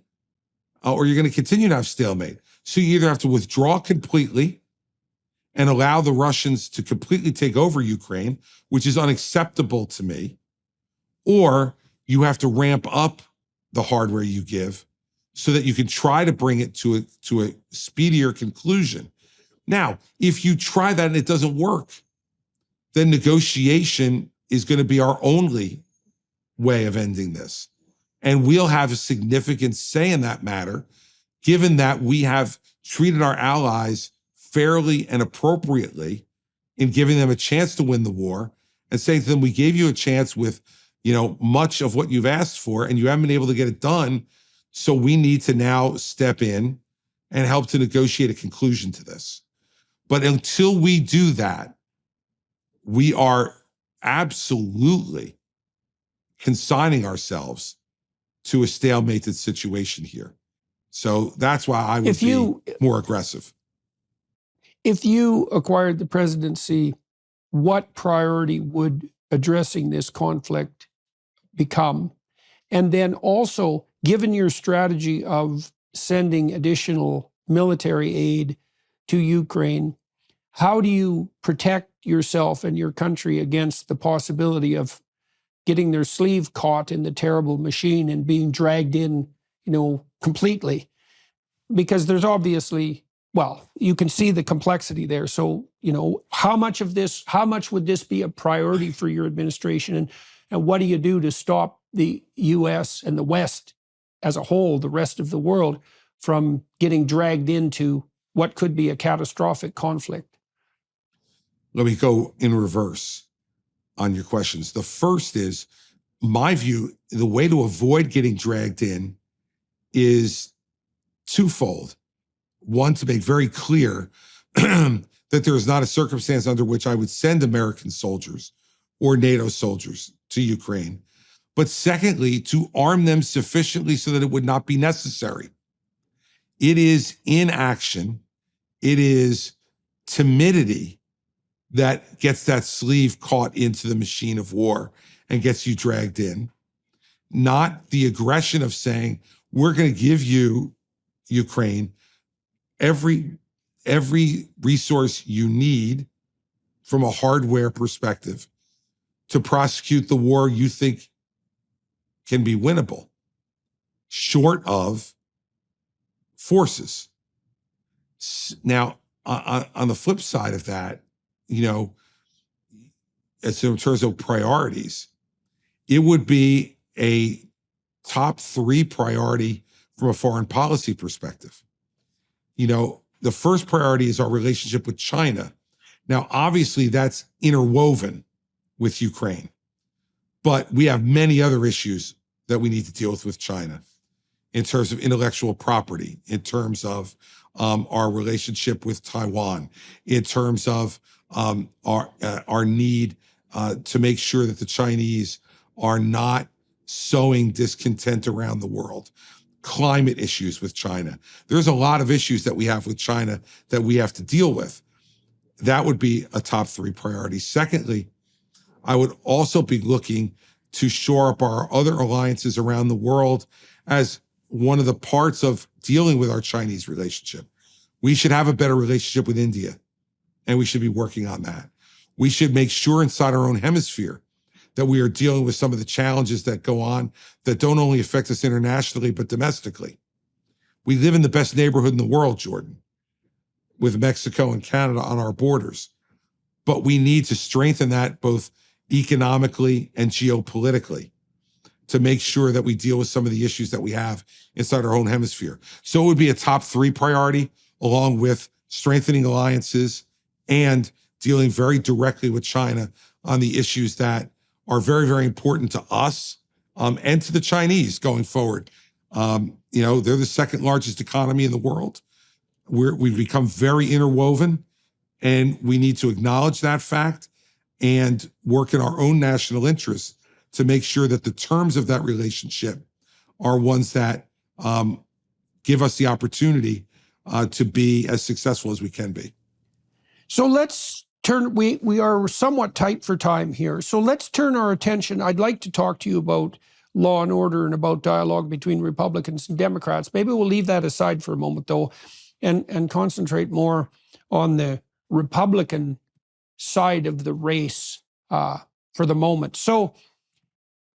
or you're going to continue to have stalemate. So you either have to withdraw completely and allow the Russians to completely take over Ukraine, which is unacceptable to me, or you have to ramp up the hardware you give so that you can try to bring it to a speedier conclusion. Now, if you try that and it doesn't work, then negotiation is going to be our only way of ending this. And we'll have a significant say in that matter, given that we have treated our allies fairly and appropriately in giving them a chance to win the war and saying to them, we gave you a chance with, much of what you've asked for, and you haven't been able to get it done. So we need to now step in and help to negotiate a conclusion to this. But until we do that, we are absolutely consigning ourselves to a stalemated situation here. So that's why I would be more aggressive. If you acquired the presidency, what priority would addressing this conflict become? And then also, given your strategy of sending additional military aid to Ukraine, how do you protect yourself and your country against the possibility of getting their sleeve caught in the terrible machine and being dragged in, completely? Because there's obviously, you can see the complexity there. So, how much would this be a priority for your administration? And what do you do to stop the US and the West as a whole, the rest of the world, from getting dragged into what could be a catastrophic conflict? Let me go in reverse on your questions. The first is, my view, the way to avoid getting dragged in is twofold. One, to make very clear that there is not a circumstance under which I would send American soldiers or NATO soldiers to Ukraine. But secondly, to arm them sufficiently so that it would not be necessary. It is inaction, it is timidity that gets that sleeve caught into the machine of war and gets you dragged in, not the aggression of saying, we're going to give you, Ukraine, every resource you need from a hardware perspective to prosecute the war you think can be winnable, short of forces. Now, on the flip side of that, as in terms of priorities, it would be a top 3 priority from a foreign policy perspective. The first priority is our relationship with China. Now, obviously, that's interwoven with Ukraine, but we have many other issues that we need to deal with China in terms of intellectual property, in terms of our relationship with Taiwan, in terms of our need to make sure that the Chinese are not sowing discontent around the world. Climate issues with China. There's a lot of issues that we have with China that we have to deal with. That would be a top 3 priority. Secondly, I would also be looking to shore up our other alliances around the world as one of the parts of dealing with our Chinese relationship. We should have a better relationship with India, and we should be working on that. We should make sure inside our own hemisphere that we are dealing with some of the challenges that go on that don't only affect us internationally, but domestically. We live in the best neighborhood in the world, Jordan, with Mexico and Canada on our borders. But we need to strengthen that both economically and geopolitically to make sure that we deal with some of the issues that we have inside our own hemisphere. So it would be a top 3 priority, along with strengthening alliances and dealing very directly with China on the issues that are very, very important to us and to the Chinese going forward. They're the second largest economy in the world. We've become very interwoven, and we need to acknowledge that fact and work in our own national interests to make sure that the terms of that relationship are ones that give us the opportunity to be as successful as we can be. So let's turn, we are somewhat tight for time here. So let's turn our attention. I'd like to talk to you about law and order and about dialogue between Republicans and Democrats. Maybe we'll leave that aside for a moment, though, and concentrate more on the Republican side of the race for the moment. So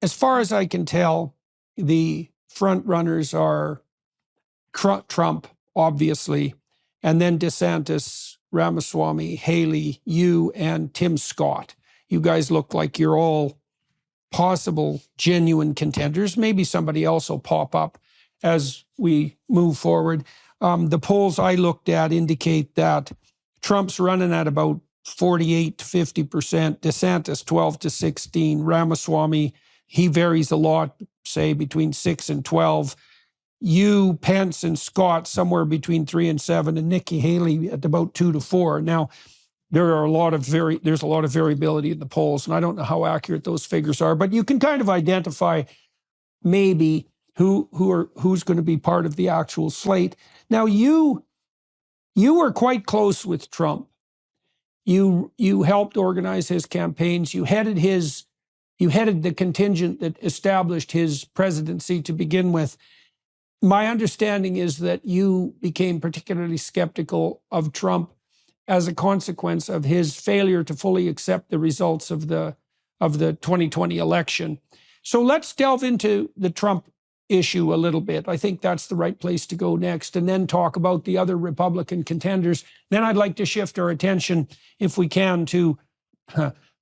as far as I can tell, the front runners are Trump, obviously, and then DeSantis, Ramaswamy, Haley, you, and Tim Scott. You guys look like you're all possible genuine contenders. Maybe somebody else will pop up as we move forward. The polls I looked at indicate that Trump's running at about 48 to 50%, DeSantis 12 to 16, Ramaswamy, he varies a lot, say between 6 and 12. You, Pence, and Scott somewhere between 3 and 7, and Nikki Haley at about 2 to 4. Now, there's a lot of variability in the polls, and I don't know how accurate those figures are, but you can kind of identify maybe who's going to be part of the actual slate. Now, you were quite close with Trump. You helped organize his campaigns. You headed the contingent that established his presidency to begin with. My understanding is that you became particularly skeptical of Trump as a consequence of his failure to fully accept the results of the 2020 election. So let's delve into the Trump issue a little bit. I think that's the right place to go next, and then talk about the other Republican contenders. Then I'd like to shift our attention, if we can, to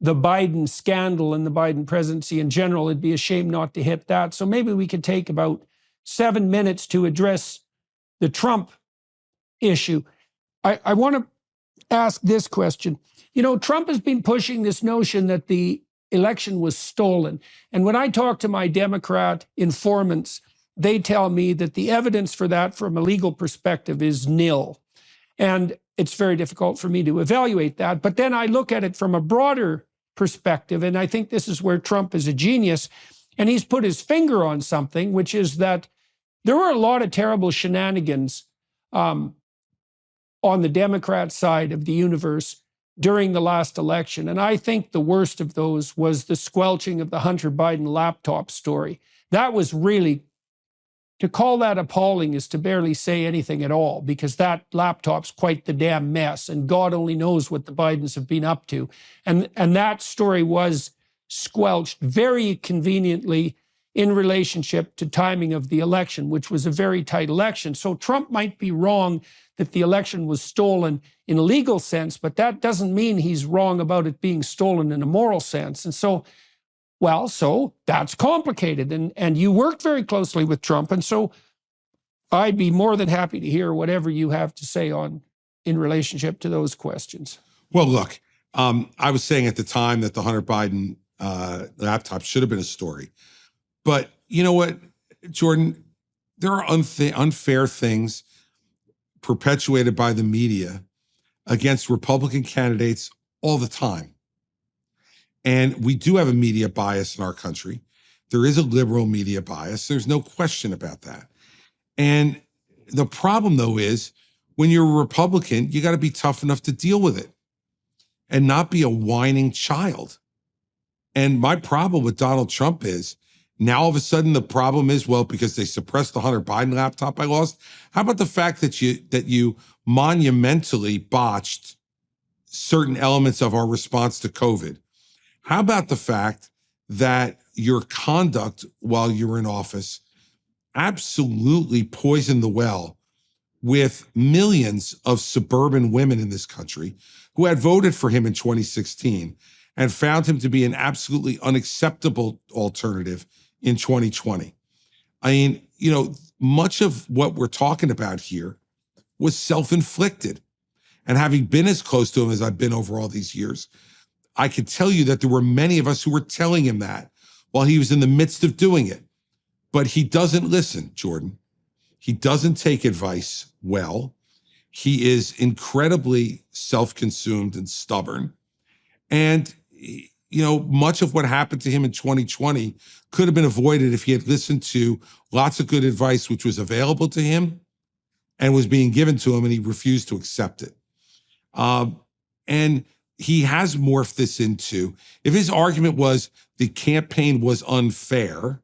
the Biden scandal and the Biden presidency in general. It'd be a shame not to hit that. So maybe we could take about 7 minutes to address the Trump issue. I want to ask this question. You know, Trump has been pushing this notion that the election was stolen. And when I talk to my Democrat informants, they tell me that the evidence for that from a legal perspective is nil. And it's very difficult for me to evaluate that. But then I look at it from a broader perspective, and I think this is where Trump is a genius. And he's put his finger on something, which is that there were a lot of terrible shenanigans on the Democrat side of the universe during the last election. And I think the worst of those was the squelching of the Hunter Biden laptop story. That was really, to call that appalling is to barely say anything at all, because that laptop's quite the damn mess, and God only knows what the Bidens have been up to. And that story was squelched very conveniently in relationship to timing of the election, which was a very tight election. So Trump might be wrong that the election was stolen in a legal sense, but that doesn't mean he's wrong about it being stolen in a moral sense. And so, well, so that's complicated. And you worked very closely with Trump. And so I'd be more than happy to hear whatever you have to say in relationship to those questions. Well, look, I was saying at the time that the Hunter Biden laptop should have been a story. But you know what, Jordan? There are unfair things perpetuated by the media against Republican candidates all the time. And we do have a media bias in our country. There is a liberal media bias. There's no question about that. And the problem, though, is when you're a Republican, you got to be tough enough to deal with it and not be a whining child. And my problem with Donald Trump is, now all of a sudden the problem is, well, because they suppressed the Hunter Biden laptop I lost. How about the fact that you monumentally botched certain elements of our response to COVID? How about the fact that your conduct while you were in office absolutely poisoned the well with millions of suburban women in this country who had voted for him in 2016 and found him to be an absolutely unacceptable alternative in 2020. I mean, you know, much of what we're talking about here was self-inflicted. And having been as close to him as I've been over all these years, I can tell you that there were many of us who were telling him that while he was in the midst of doing it. But he doesn't listen, Jordan. He doesn't take advice well. He is incredibly self-consumed and stubborn. And you know, much of what happened to him in 2020 could have been avoided if he had listened to lots of good advice, which was available to him and was being given to him, and he refused to accept it. And he has morphed this into, if his argument was the campaign was unfair,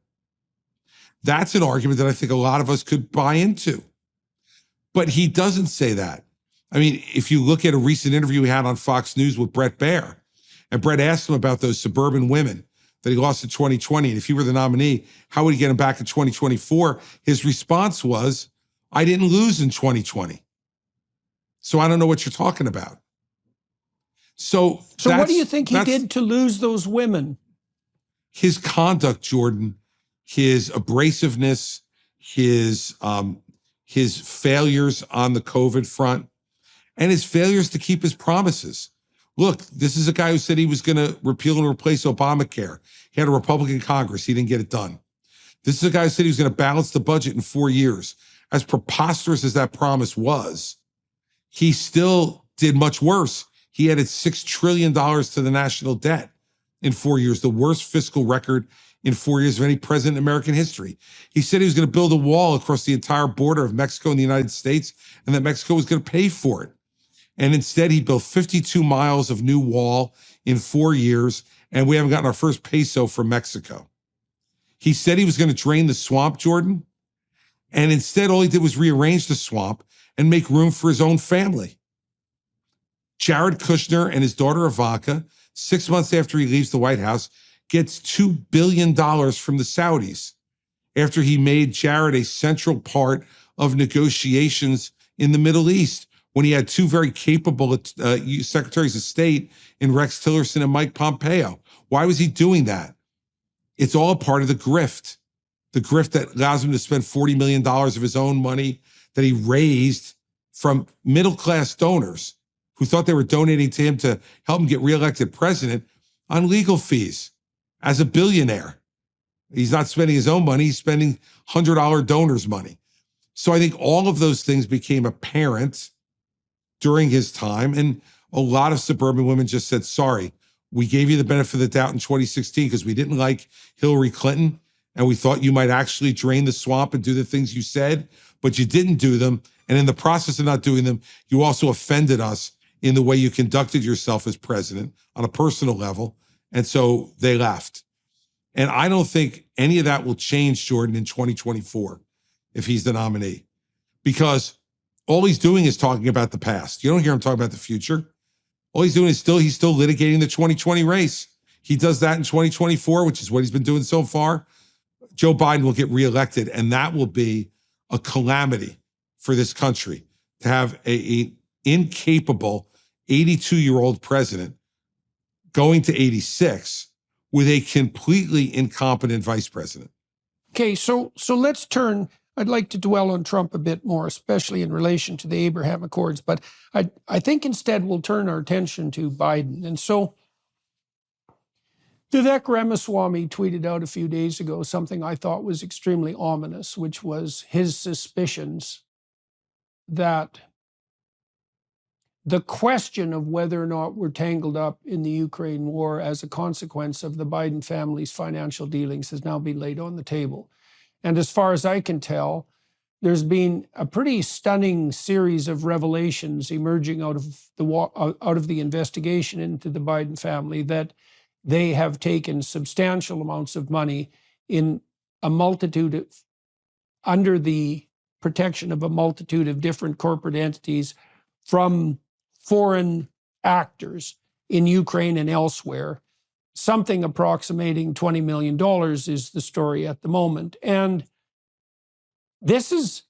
that's an argument that I think a lot of us could buy into. But he doesn't say that. I mean, if you look at a recent interview he had on Fox News with Bret Baier, and Bret asked him about those suburban women that he lost in 2020. And if he were the nominee, how would he get him back in 2024? His response was, I didn't lose in 2020. So I don't know what you're talking about. So what do you think he did to lose those women? His conduct, Jordan, his abrasiveness, his failures on the COVID front, and his failures to keep his promises. Look, this is a guy who said he was going to repeal and replace Obamacare. He had a Republican Congress. He didn't get it done. This is a guy who said he was going to balance the budget in 4 years. As preposterous as that promise was, he still did much worse. He added $6 trillion to the national debt in 4 years, the worst fiscal record in 4 years of any president in American history. He said he was going to build a wall across the entire border of Mexico and the United States, and that Mexico was going to pay for it. And instead, he built 52 miles of new wall in 4 years, and we haven't gotten our first peso from Mexico. He said he was going to drain the swamp, Jordan, and instead all he did was rearrange the swamp and make room for his own family. Jared Kushner and his daughter Ivanka, 6 months after he leaves the White House, gets $2 billion from the Saudis after he made Jared a central part of negotiations in the Middle East, when he had two very capable secretaries of state in Rex Tillerson and Mike Pompeo. Why was he doing that? It's all part of the grift that allows him to spend $40 million of his own money that he raised from middle-class donors who thought they were donating to him to help him get reelected president on legal fees as a billionaire. He's not spending his own money, he's spending $100 donors' money. So I think all of those things became apparent during his time. And a lot of suburban women just said, sorry, we gave you the benefit of the doubt in 2016 because we didn't like Hillary Clinton and we thought you might actually drain the swamp and do the things you said, but you didn't do them. And in the process of not doing them, you also offended us in the way you conducted yourself as president on a personal level. And so they left. And I don't think any of that will change, Jordan, in 2024 if he's the nominee, because all he's doing is talking about the past. You don't hear him talk about the future. All he's doing is he's still litigating the 2020 race. He does that in 2024, which is what he's been doing so far. Joe Biden will get reelected, and that will be a calamity for this country to have a incapable 82-year-old president going to 86 with a completely incompetent vice president. Okay, so let's turn. I'd like to dwell on Trump a bit more, especially in relation to the Abraham Accords, but I think instead we'll turn our attention to Biden. And so Vivek Ramaswamy tweeted out a few days ago something I thought was extremely ominous, which was his suspicions that the question of whether or not we're tangled up in the Ukraine war as a consequence of the Biden family's financial dealings has now been laid on the table. And as far as I can tell, there's been a pretty stunning series of revelations emerging out of the investigation into the Biden family that they have taken substantial amounts of money in a multitude of, under the protection of a multitude of different corporate entities from foreign actors in Ukraine and elsewhere. Something approximating $20 million is the story at the moment. And it's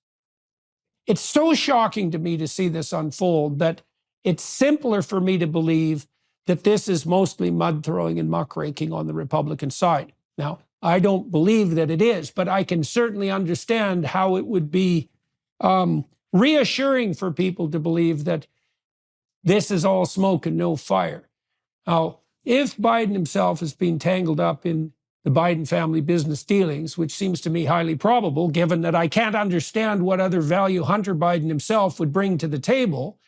so shocking to me to see this unfold that it's simpler for me to believe that this is mostly mud throwing and muckraking on the Republican side. Now, I don't believe that it is, but I can certainly understand how it would be reassuring for people to believe that this is all smoke and no fire. Now, if Biden himself has been tangled up in the Biden family business dealings, which seems to me highly probable, given that I can't understand what other value Hunter Biden himself would bring to the table,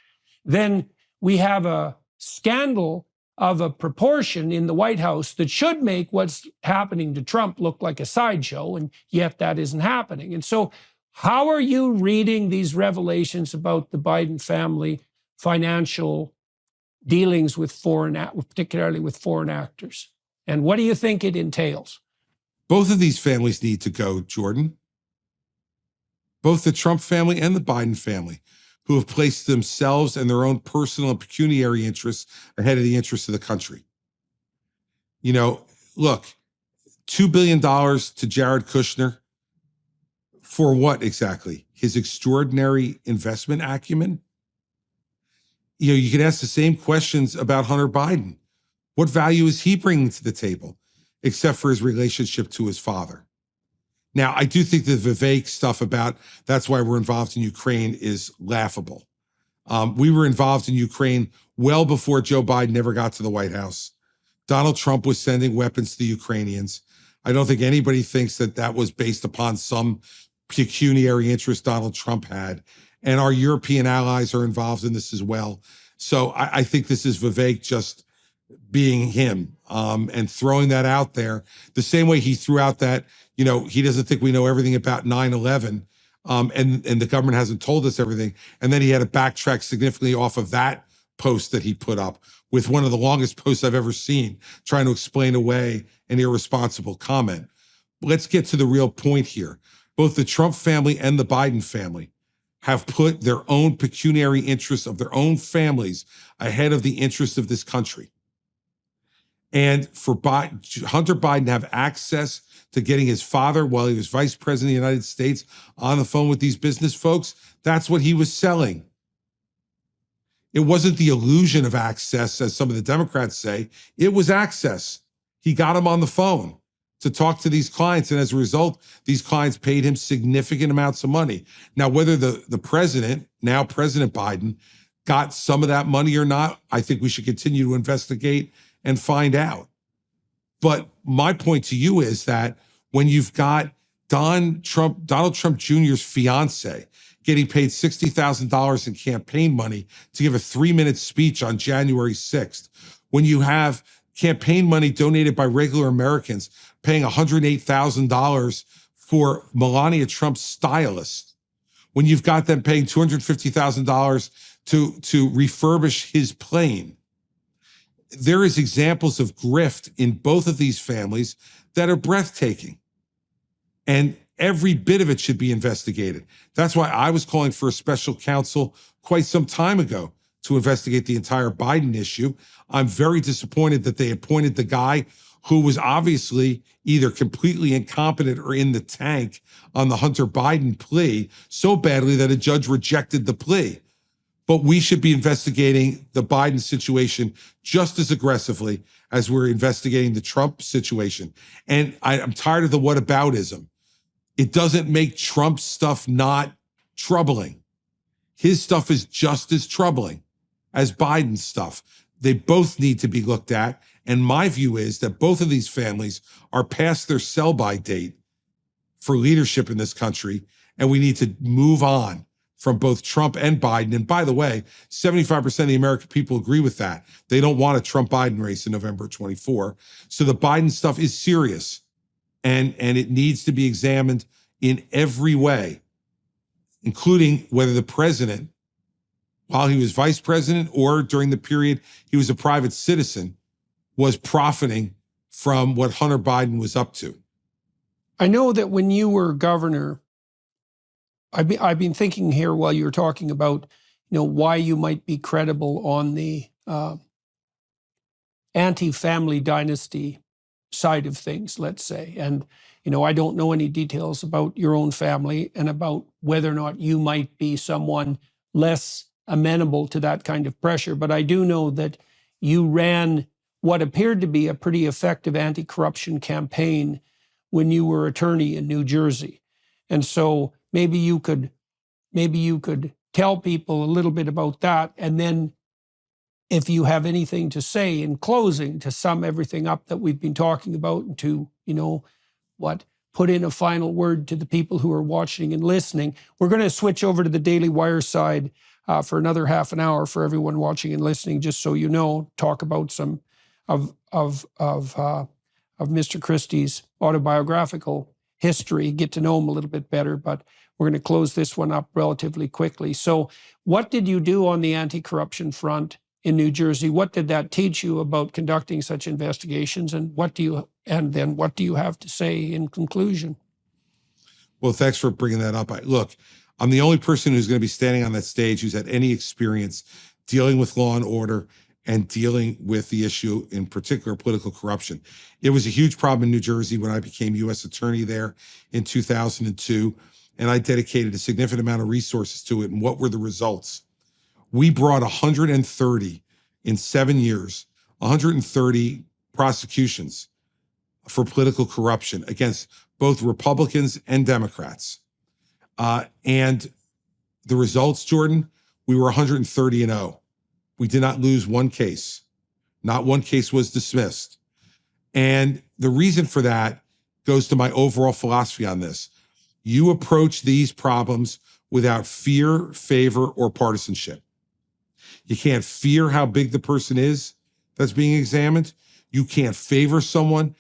then we have a scandal of a proportion in the White House that should make what's happening to Trump look like a sideshow, and yet that isn't happening. And so how are you reading these revelations about the Biden family financial dealings with particularly with foreign actors? And what do you think it entails? Both of these families need to go, Jordan. Both the Trump family and the Biden family, who have placed themselves and their own personal and pecuniary interests ahead of the interests of the country. You know, look, $2 billion to Jared Kushner for what exactly? His extraordinary investment acumen? You know, you can ask the same questions about Hunter Biden. What value is he bringing to the table, except for his relationship to his father? Now, I do think the Vivek stuff about that's why we're involved in Ukraine is laughable. We were involved in Ukraine well before Joe Biden ever got to the White House. Donald Trump was sending weapons to the Ukrainians. I don't think anybody thinks that that was based upon some pecuniary interest Donald Trump had. And our European allies are involved in this as well. So I think this is Vivek just being him and throwing that out there the same way he threw out that, you know, he doesn't think we know everything about 9/11 and the government hasn't told us everything. And then he had to backtrack significantly off of that post that he put up with one of the longest posts I've ever seen, trying to explain away an irresponsible comment. Let's get to the real point here. Both the Trump family and the Biden family have put their own pecuniary interests of their own families ahead of the interests of this country. And for Hunter Biden to have access to getting his father while he was vice president of the United States on the phone with these business folks, that's what he was selling. It wasn't the illusion of access, as some of the Democrats say. It was access. He got him on the phone to talk to these clients. And as a result, these clients paid him significant amounts of money. Now, whether the president now President Biden, got some of that money or not. I think we should continue to investigate and find out. But my point to you is that when you've got Donald Trump Jr.'s fiance getting paid $60,000 in campaign money to give a 3-minute speech on January 6th, when you have campaign money donated by regular Americans paying $108,000 for Melania Trump's stylist, when you've got them paying $250,000 to refurbish his plane, there is examples of grift in both of these families that are breathtaking. And every bit of it should be investigated. That's why I was calling for a special counsel quite some time ago to investigate the entire Biden issue. I'm very disappointed that they appointed the guy who was obviously either completely incompetent or in the tank on the Hunter Biden plea so badly that a judge rejected the plea. But we should be investigating the Biden situation just as aggressively as we're investigating the Trump situation. And I'm tired of the whataboutism. It doesn't make Trump's stuff not troubling. His stuff is just as troubling as Biden's stuff. They both need to be looked at. And my view is that both of these families are past their sell-by date for leadership in this country, and we need to move on from both Trump and Biden. And by the way, 75% of the American people agree with that. They don't want a Trump-Biden race in November 24. So the Biden stuff is serious, and it needs to be examined in every way, including whether the president, while he was vice president or during the period he was a private citizen, was profiting from what Hunter Biden was up to. I know that when you were governor, I've been thinking here while you were talking about, why you might be credible on the anti-family dynasty side of things, let's say. And, I don't know any details about your own family and about whether or not you might be someone less amenable to that kind of pressure. But I do know that you ran what appeared to be a pretty effective anti-corruption campaign when you were attorney in New Jersey. And so maybe you could tell people a little bit about that. And then if you have anything to say in closing to sum everything up that we've been talking about and to, put in a final word to the people who are watching and listening. We're going to switch over to the Daily Wire side for another half an hour for everyone watching and listening, just so you know, talk about some of Mr. Christie's autobiographical history, get to know him a little bit better, but we're going to close this one up relatively quickly. So what did you do on the anti-corruption front in New Jersey? What did that teach you about conducting such investigations? And then what do you have to say in conclusion? Well, thanks for bringing that up. Look, I'm the only person who's going to be standing on that stage who's had any experience dealing with law and order and dealing with the issue, in particular, political corruption. It was a huge problem in New Jersey when I became U.S. attorney there in 2002, and I dedicated a significant amount of resources to it. And what were the results? We brought 130 in 7 years, 130 prosecutions for political corruption against both Republicans and Democrats. And the results, Jordan, we were 130-0. We did not lose one case. Not one case was dismissed. And the reason for that goes to my overall philosophy on this. You approach these problems without fear, favor, or partisanship. You can't fear how big the person is that's being examined. You can't favor someone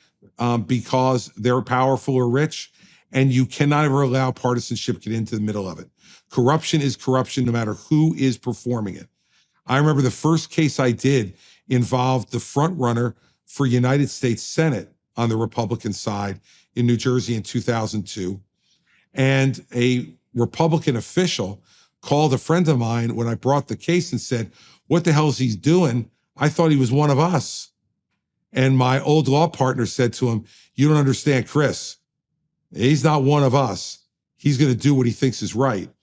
because they're powerful or rich. And you cannot ever allow partisanship to get into the middle of it. Corruption is corruption no matter who is performing it. I remember the first case I did involved the front runner for United States Senate on the Republican side in New Jersey in 2002. And a Republican official called a friend of mine when I brought the case and said, "What the hell is he doing? I thought he was one of us." And my old law partner said to him, "You don't understand, Chris. He's not one of us. He's going to do what he thinks is right."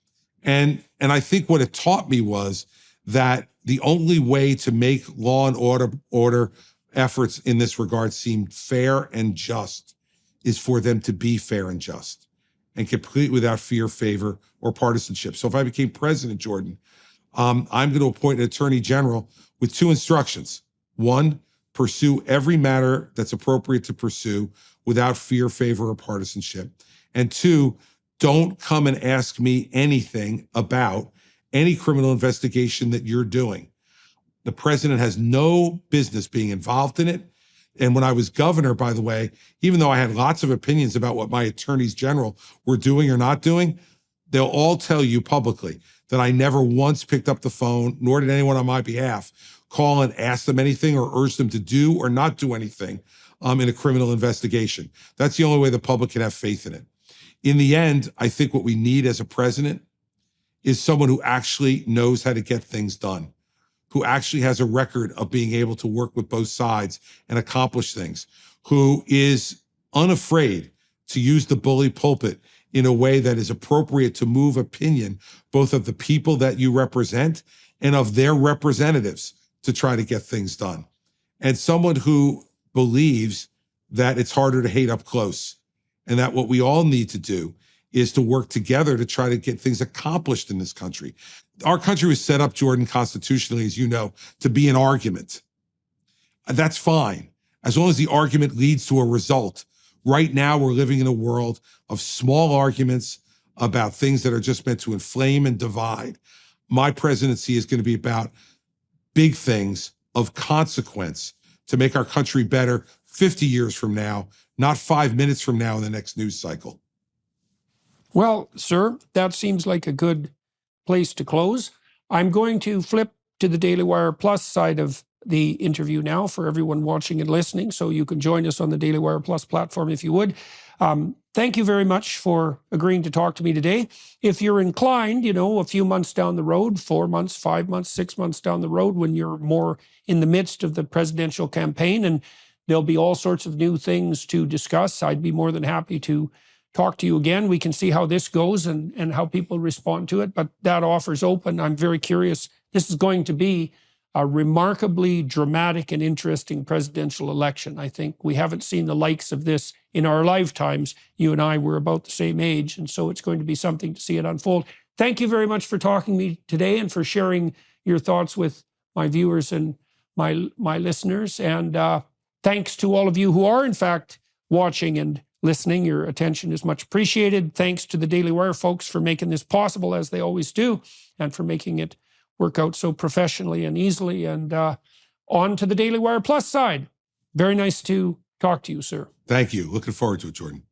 And I think what it taught me was that the only way to make law and order efforts in this regard seem fair and just is for them to be fair and just. and completely without fear, favor, or partisanship. So if I became president, Jordan, I'm going to appoint an attorney general with two instructions. One, pursue every matter that's appropriate to pursue without fear, favor, or partisanship. And two, don't come and ask me anything about any criminal investigation that you're doing. The president has no business being involved in it. And when I was governor, by the way, even though I had lots of opinions about what my attorneys general were doing or not doing, they'll all tell you publicly that I never once picked up the phone, nor did anyone on my behalf call and ask them anything or urge them to do or not do anything in a criminal investigation. That's the only way the public can have faith in it. In the end, I think what we need as a president is someone who actually knows how to get things done, who actually has a record of being able to work with both sides and accomplish things, who is unafraid to use the bully pulpit in a way that is appropriate to move opinion, both of the people that you represent and of their representatives to try to get things done. And someone who believes that it's harder to hate up close and that what we all need to do is to work together to try to get things accomplished in this country. Our country was set up, Jordan, constitutionally, as you know, to be an argument. That's fine, as long as the argument leads to a result. Right now, we're living in a world of small arguments about things that are just meant to inflame and divide. My presidency is going to be about big things of consequence to make our country better 50 years from now, not 5 minutes from now in the next news cycle. Well, sir, that seems like a good place to close. I'm going to flip to the Daily Wire Plus side of the interview now for everyone watching and listening, so you can join us on the Daily Wire Plus platform if you would. Thank you very much for agreeing to talk to me today. If you're inclined, a few months down the road, 4 months, 5 months, 6 months down the road, when you're more in the midst of the presidential campaign and there'll be all sorts of new things to discuss, I'd be more than happy to talk to you again. We can see how this goes and how people respond to it, but that offer's open. I'm very curious. This is going to be a remarkably dramatic and interesting presidential election. I think we haven't seen the likes of this in our lifetimes. You and I were about the same age, and so it's going to be something to see it unfold. Thank you very much for talking to me today and for sharing your thoughts with my viewers and my listeners. And thanks to all of you who are, in fact, watching and listening. Your attention is much appreciated. Thanks to the Daily Wire folks for making this possible, as they always do, and for making it work out so professionally and easily. And on to the Daily Wire Plus side. Very nice to talk to you, sir. Thank you. Looking forward to it, Jordan.